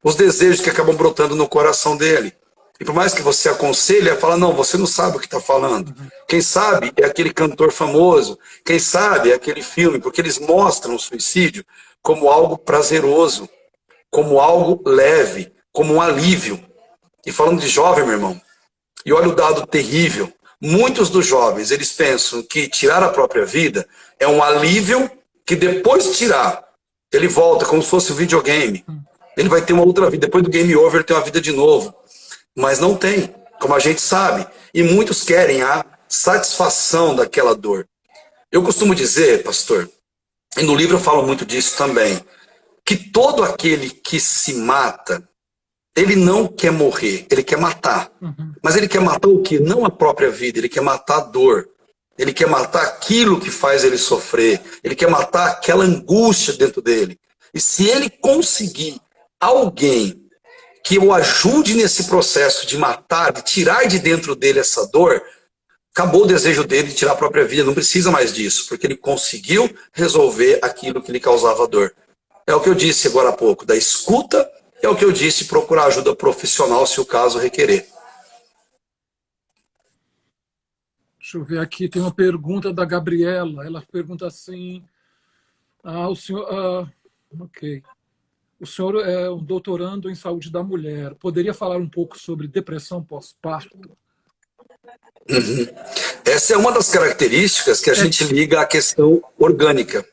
os desejos que acabam brotando no coração dele. E por mais que você aconselhe, ele fala, não, você não sabe o que está falando. Quem sabe é aquele cantor famoso, quem sabe é aquele filme, porque eles mostram o suicídio como algo prazeroso, como algo leve, como um alívio. E falando de jovem, meu irmão, e olha o dado terrível, muitos dos jovens, eles pensam que tirar a própria vida é um alívio que depois de tirar, ele volta como se fosse um videogame. Ele vai ter uma outra vida. Depois do game over, ele tem uma vida de novo. Mas não tem, como a gente sabe. E muitos querem a satisfação daquela dor. Eu costumo dizer, pastor, e no livro eu falo muito disso também, que todo aquele que se mata, ele não quer morrer, ele quer matar. Mas ele quer matar o quê? Não a própria vida, ele quer matar a dor. Ele quer matar aquilo que faz ele sofrer. Ele quer matar aquela angústia dentro dele. E se ele conseguir alguém que o ajude nesse processo de matar, de tirar de dentro dele essa dor, acabou o desejo dele de tirar a própria vida, não precisa mais disso, porque ele conseguiu resolver aquilo que lhe causava dor. É o que eu disse agora há pouco, da escuta, é o que eu disse, procurar ajuda profissional se o caso requerer. Deixa eu ver aqui, tem uma pergunta da Gabriela. Ela pergunta assim: o senhor, ok. O senhor é um doutorando em saúde da mulher. Poderia falar um pouco sobre depressão pós-parto? Uhum. Essa é uma das características que a gente liga à questão orgânica.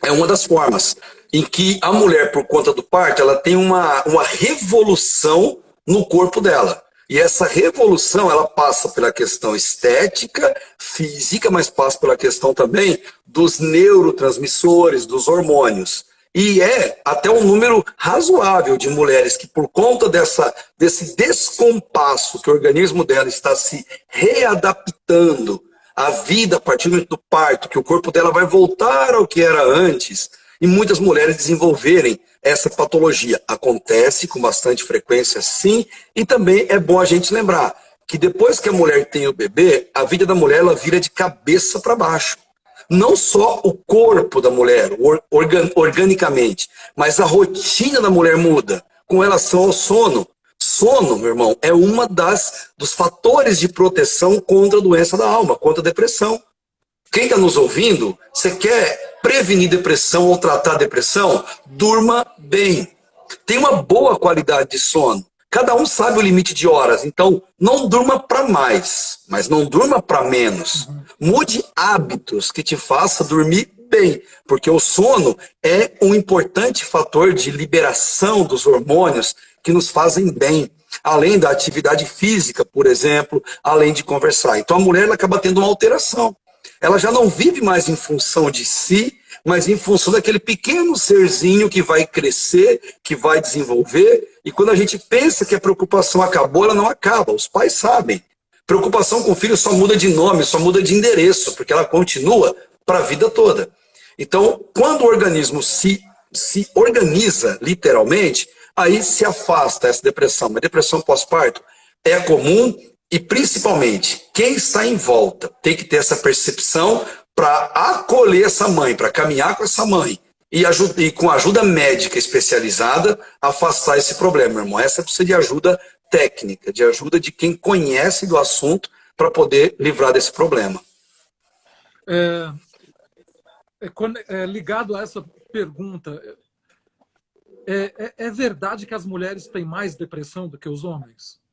É uma das formas em que a mulher, por conta do parto, ela tem uma revolução no corpo dela. E essa revolução, ela passa pela questão estética, física, mas passa pela questão também dos neurotransmissores, dos hormônios. E é até um número razoável de mulheres que, por conta desse descompasso que o organismo dela está se readaptando à vida a partir do parto, que o corpo dela vai voltar ao que era antes, e muitas mulheres desenvolverem essa patologia. Acontece com bastante frequência, sim, e também é bom a gente lembrar que depois que a mulher tem o bebê, a vida da mulher ela vira de cabeça para baixo. Não só o corpo da mulher, organicamente, mas a rotina da mulher muda com relação ao sono. Sono, meu irmão, é uma dos fatores de proteção contra a doença da alma, contra a depressão. Quem está nos ouvindo, você quer prevenir depressão ou tratar a depressão? Durma bem. Tenha uma boa qualidade de sono. Cada um sabe o limite de horas, então não durma para mais, mas não durma para menos. Mude hábitos que te façam dormir bem, porque o sono é um importante fator de liberação dos hormônios que nos fazem bem, além da atividade física, por exemplo, além de conversar. Então a mulher ela acaba tendo uma alteração. Ela já não vive mais em função de si, mas em função daquele pequeno serzinho que vai crescer, que vai desenvolver. E quando a gente pensa que a preocupação acabou, ela não acaba. Os pais sabem. Preocupação com o filho só muda de nome, só muda de endereço, porque ela continua para a vida toda. Então, quando o organismo se organiza, literalmente, aí se afasta essa depressão. Mas depressão pós-parto é comum e, principalmente, quem está em volta tem que ter essa percepção para acolher essa mãe, para caminhar com essa mãe e com ajuda médica especializada, afastar esse problema, meu irmão. Essa precisa de ajuda técnica, de ajuda de quem conhece do assunto para poder livrar desse problema. Ligado a essa pergunta, é verdade que as mulheres têm mais depressão do que os homens?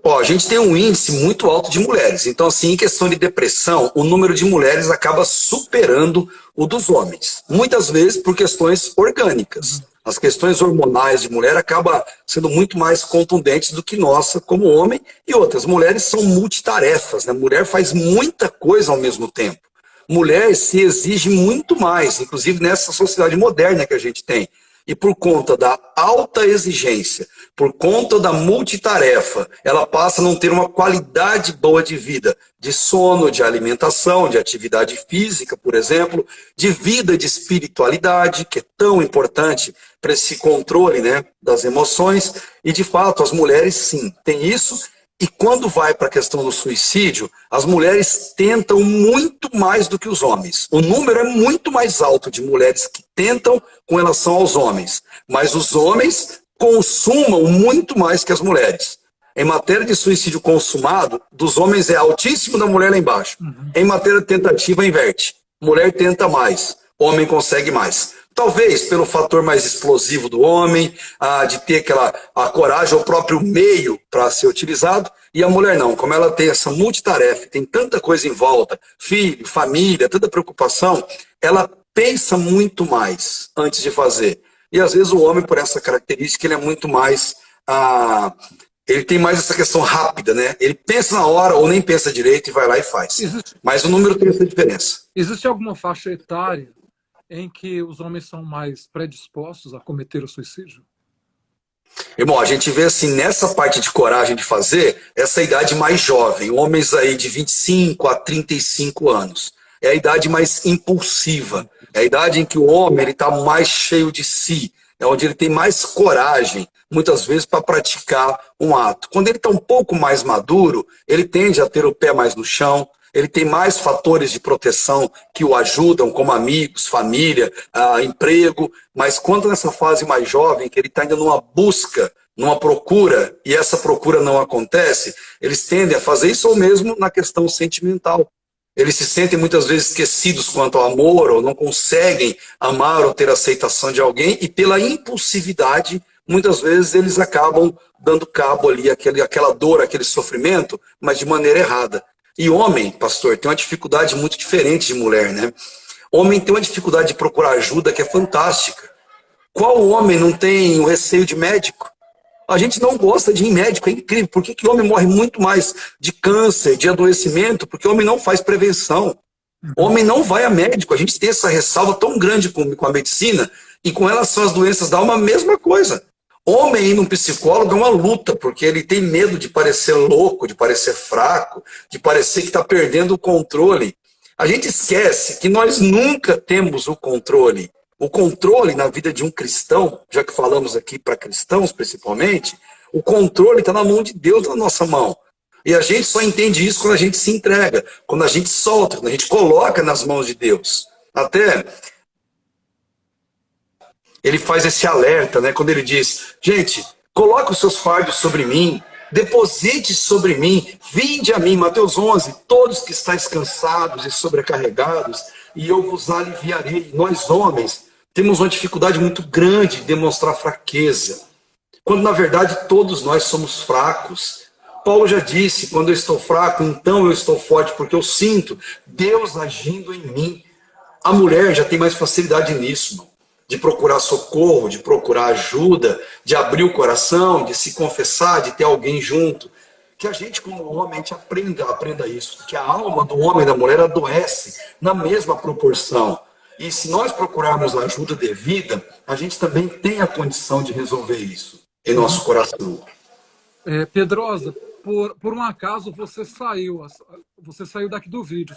A gente tem um índice muito alto de mulheres. Então, assim, em questão de depressão, o número de mulheres acaba superando o dos homens. Muitas vezes por questões orgânicas. As questões hormonais de mulher acabam sendo muito mais contundentes do que nossa como homem. E outras, mulheres são multitarefas, né? Mulher faz muita coisa ao mesmo tempo. Mulher se exige muito mais, inclusive nessa sociedade moderna que a gente tem. E por conta da alta exigência, por conta da multitarefa, ela passa a não ter uma qualidade boa de vida, de sono, de alimentação, de atividade física, por exemplo, de vida, de espiritualidade, que é tão importante para esse controle, né, das emoções. E, de fato, as mulheres, sim, têm isso. E quando vai para a questão do suicídio, as mulheres tentam muito mais do que os homens. O número é muito mais alto de mulheres que tentam com relação aos homens. Mas os homens consumam muito mais que as mulheres. Em matéria de suicídio consumado, dos homens é altíssimo, da mulher lá embaixo. Em matéria de tentativa, inverte. Mulher tenta mais, homem consegue mais. Talvez pelo fator mais explosivo do homem, de ter a coragem, o próprio meio para ser utilizado, e a mulher não. Como ela tem essa multitarefa, tem tanta coisa em volta, filho, família, tanta preocupação, ela pensa muito mais antes de fazer. E às vezes o homem, por essa característica, ele é muito mais... ele tem mais essa questão rápida, né? Ele pensa na hora ou nem pensa direito e vai lá e faz. Mas o número tem essa diferença. Existe alguma faixa etária em que os homens são mais predispostos a cometer o suicídio? Irmão, a gente vê assim, nessa parte de coragem de fazer, essa idade mais jovem, homens aí de 25 a 35 anos. É a idade mais impulsiva, é a idade em que o homem está mais cheio de si, é onde ele tem mais coragem, muitas vezes, para praticar um ato. Quando ele está um pouco mais maduro, ele tende a ter o pé mais no chão, ele tem mais fatores de proteção que o ajudam, como amigos, família, emprego, mas quando nessa fase mais jovem, que ele está ainda numa busca, numa procura, e essa procura não acontece, eles tendem a fazer isso ou mesmo na questão sentimental. Eles se sentem muitas vezes esquecidos quanto ao amor, ou não conseguem amar ou ter aceitação de alguém, e pela impulsividade, muitas vezes eles acabam dando cabo ali, aquela dor, aquele sofrimento, mas de maneira errada. E homem, pastor, tem uma dificuldade muito diferente de mulher, né? Homem tem uma dificuldade de procurar ajuda que é fantástica. Qual homem não tem o receio de médico? A gente não gosta de ir em médico, é incrível. Por que que o homem morre muito mais de câncer, de adoecimento? Porque o homem não faz prevenção. O homem não vai a médico. A gente tem essa ressalva tão grande com a medicina, e com relação às doenças da alma, a mesma coisa. Homem ir num psicólogo é uma luta, porque ele tem medo de parecer louco, de parecer fraco, de parecer que está perdendo o controle. A gente esquece que nós nunca temos o controle. O controle na vida de um cristão, já que falamos aqui para cristãos principalmente, o controle está na mão de Deus, na nossa mão. E a gente só entende isso quando a gente se entrega, quando a gente solta, quando a gente coloca nas mãos de Deus. Até ele faz esse alerta, né, quando ele diz, gente, coloque os seus fardos sobre mim, deposite sobre mim, vinde a mim, Mateus 11, todos que estáis cansados e sobrecarregados, e eu vos aliviarei. Nós homens temos uma dificuldade muito grande de demonstrar fraqueza, quando na verdade todos nós somos fracos. Paulo já disse, quando eu estou fraco, então eu estou forte, porque eu sinto Deus agindo em mim. A mulher já tem mais facilidade nisso, irmão, de procurar socorro, de procurar ajuda, de abrir o coração, de se confessar, de ter alguém junto. Que a gente, como homem, a gente aprenda isso, que a alma do homem e da mulher adoece na mesma proporção. E se nós procurarmos a ajuda devida, a gente também tem a condição de resolver isso em nosso coração. Pedrosa, por um acaso você saiu daqui do vídeo.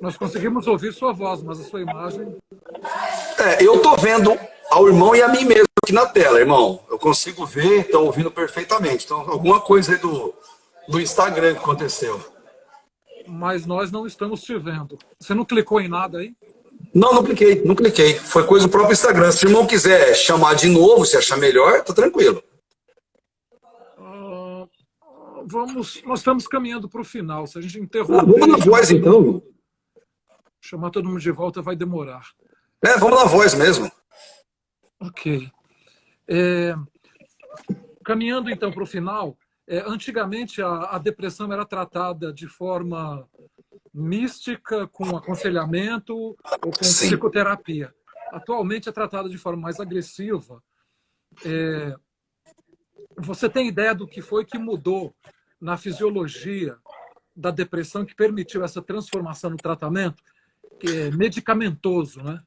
Nós conseguimos ouvir sua voz, mas a sua imagem... Eu estou vendo ao irmão e a mim mesmo aqui na tela, irmão. Eu consigo ver, estão ouvindo perfeitamente. Então, alguma coisa aí do Instagram que aconteceu. Mas nós não estamos te vendo. Você não clicou em nada aí? Não cliquei. Foi coisa do próprio Instagram. Se o irmão quiser chamar de novo, se achar melhor, tá tranquilo. Nós estamos caminhando para o final. Se a gente interromper... Vamos na voz, então. Chamar todo mundo de volta vai demorar. Vamos na voz mesmo. Ok. Caminhando então para o final, antigamente a depressão era tratada de forma mística, com aconselhamento ou com psicoterapia. Atualmente é tratada de forma mais agressiva. Você tem ideia do que foi que mudou na fisiologia da depressão que permitiu essa transformação no tratamento? Que é medicamentoso, né?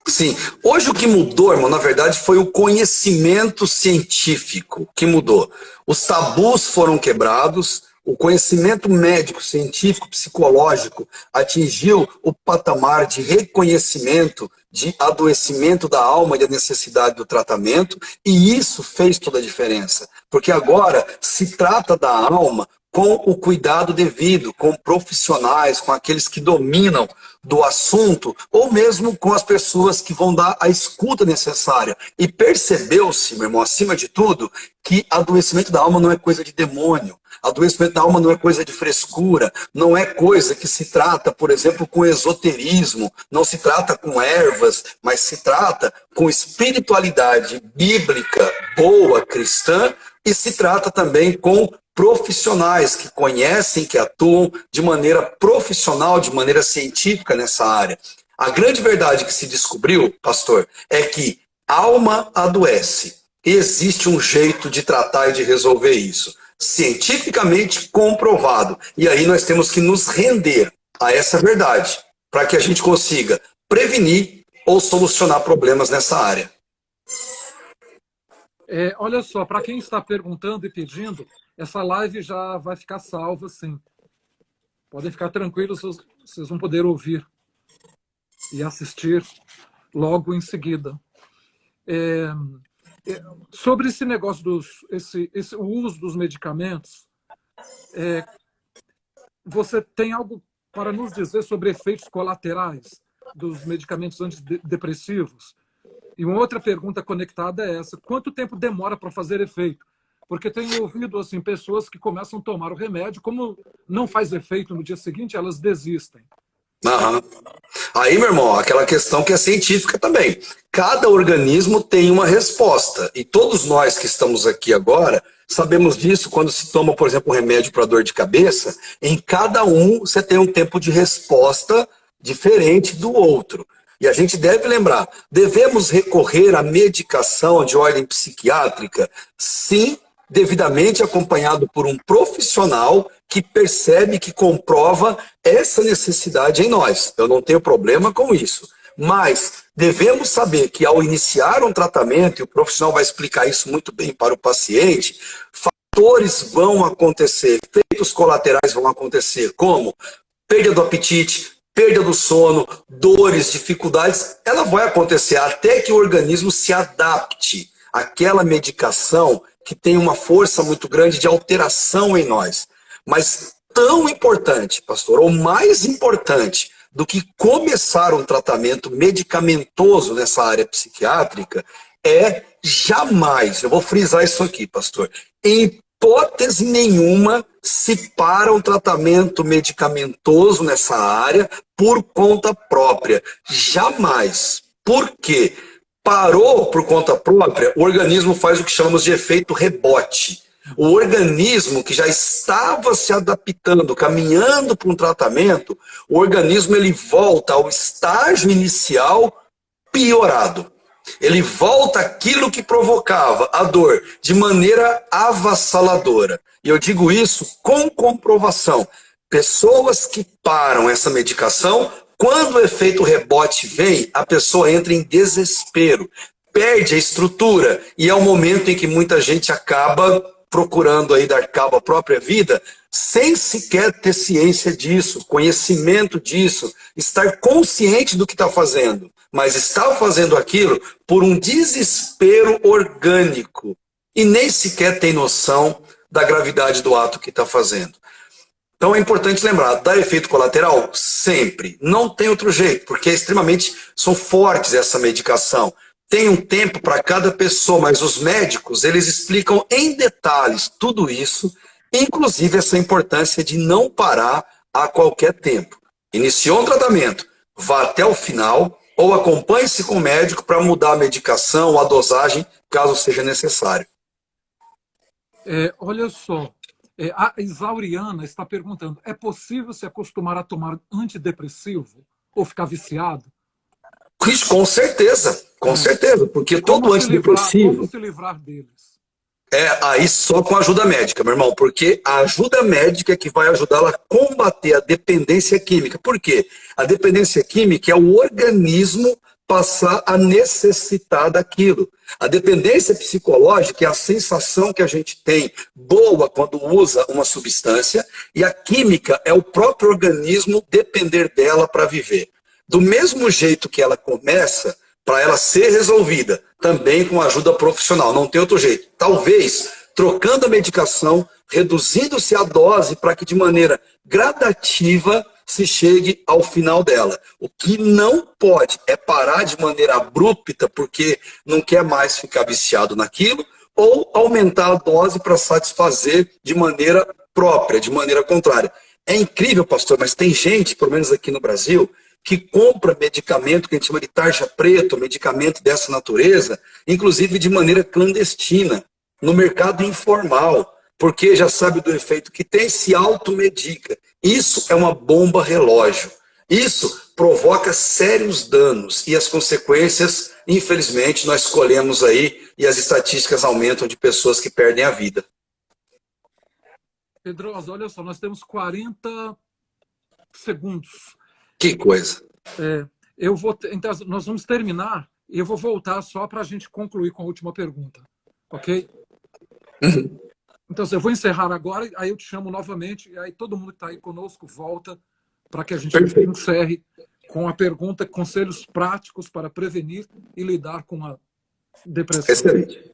Sim. Hoje o que mudou, irmão, na verdade, foi o conhecimento científico que mudou. Os tabus foram quebrados, o conhecimento médico, científico, psicológico atingiu o patamar de reconhecimento de adoecimento da alma e da necessidade do tratamento, e isso fez toda a diferença. Porque agora se trata da alma com o cuidado devido, com profissionais, com aqueles que dominam do assunto, ou mesmo com as pessoas que vão dar a escuta necessária. E percebeu-se, meu irmão, acima de tudo, que adoecimento da alma não é coisa de demônio. Adoecimento da alma não é coisa de frescura, não é coisa que se trata, por exemplo, com esoterismo, não se trata com ervas, mas se trata com espiritualidade bíblica, boa, cristã, e se trata também com profissionais que conhecem, que atuam de maneira profissional, de maneira científica nessa área. A grande verdade que se descobriu, pastor, é que alma adoece. Existe um jeito de tratar e de resolver isso, cientificamente comprovado. E aí nós temos que nos render a essa verdade, para que a gente consiga prevenir ou solucionar problemas nessa área. Olha só, para quem está perguntando e pedindo, essa live já vai ficar salva, sim. Podem ficar tranquilos, vocês vão poder ouvir e assistir logo em seguida. Sobre esse negócio o uso dos medicamentos, você tem algo para nos dizer sobre efeitos colaterais dos medicamentos antidepressivos? E uma outra pergunta conectada é essa: quanto tempo demora para fazer efeito? Porque tenho ouvido assim, pessoas que começam a tomar o remédio, como não faz efeito no dia seguinte, elas desistem. Aham. Aí, meu irmão, aquela questão que é científica também. Cada organismo tem uma resposta. E todos nós que estamos aqui agora sabemos disso quando se toma, por exemplo, um remédio para dor de cabeça. Em cada um você tem um tempo de resposta diferente do outro. E a gente deve lembrar, devemos recorrer à medicação de ordem psiquiátrica? Sim, devidamente acompanhado por um profissional que percebe, que comprova essa necessidade em nós. Eu não tenho problema com isso. Mas devemos saber que ao iniciar um tratamento, e o profissional vai explicar isso muito bem para o paciente, fatores vão acontecer, efeitos colaterais vão acontecer, como perda do apetite, perda do sono, dores, dificuldades, ela vai acontecer até que o organismo se adapte àquela medicação que tem uma força muito grande de alteração em nós. Mas tão importante, pastor, ou mais importante do que começar um tratamento medicamentoso nessa área psiquiátrica é jamais, eu vou frisar isso aqui, pastor, em hipótese nenhuma se para um tratamento medicamentoso nessa área por conta própria. Jamais. Por quê? Parou por conta própria, o organismo faz o que chamamos de efeito rebote. O organismo que já estava se adaptando, caminhando para um tratamento, o organismo ele volta ao estágio inicial piorado. Ele volta àquilo que provocava a dor de maneira avassaladora. E eu digo isso com comprovação. Pessoas que param essa medicação, quando o efeito rebote vem, a pessoa entra em desespero, perde a estrutura, e é o momento em que muita gente acaba procurando aí dar cabo à própria vida, sem sequer ter ciência disso, conhecimento disso, estar consciente do que está fazendo, mas está fazendo aquilo por um desespero orgânico, e nem sequer tem noção da gravidade do ato que está fazendo. Então é importante lembrar, dá efeito colateral? Sempre. Não tem outro jeito, porque são fortes essa medicação. Tem um tempo para cada pessoa, mas os médicos, eles explicam em detalhes tudo isso, inclusive essa importância de não parar a qualquer tempo. Iniciou um tratamento, vá até o final, ou acompanhe-se com o médico para mudar a medicação, a dosagem, caso seja necessário. Olha só, a Isauriana está perguntando, é possível se acostumar a tomar antidepressivo ou ficar viciado? Com certeza, porque todo antidepressivo... Como se livrar deles? Aí só com ajuda médica, meu irmão, porque a ajuda médica é que vai ajudá-la a combater a dependência química. Por quê? A dependência química é o organismo passar a necessitar daquilo. A dependência psicológica é a sensação que a gente tem boa quando usa uma substância, e a química é o próprio organismo depender dela para viver. Do mesmo jeito que ela começa, para ela ser resolvida, também com ajuda profissional, não tem outro jeito. Talvez trocando a medicação, reduzindo-se a dose para que de maneira gradativa se chegue ao final dela. O que não pode é parar de maneira abrupta porque não quer mais ficar viciado naquilo, ou aumentar a dose para satisfazer de maneira própria, de maneira contrária. É incrível, pastor, mas tem gente, pelo menos aqui no Brasil, que compra medicamento que a gente chama de tarja preta, medicamento dessa natureza, inclusive de maneira clandestina, no mercado informal, porque já sabe do efeito que tem, se automedica. Isso é uma bomba relógio. Isso provoca sérios danos e as consequências, infelizmente, nós colhemos aí e as estatísticas aumentam de pessoas que perdem a vida. Pedrosa, olha só, nós temos 40 segundos. Que coisa. Então, nós vamos terminar e eu vou voltar só para a gente concluir com a última pergunta. Ok? Uhum. Então, eu vou encerrar agora, aí eu te chamo novamente, e aí todo mundo que está aí conosco volta para que a gente encerre com a pergunta: conselhos práticos para prevenir e lidar com a depressão. Excelente.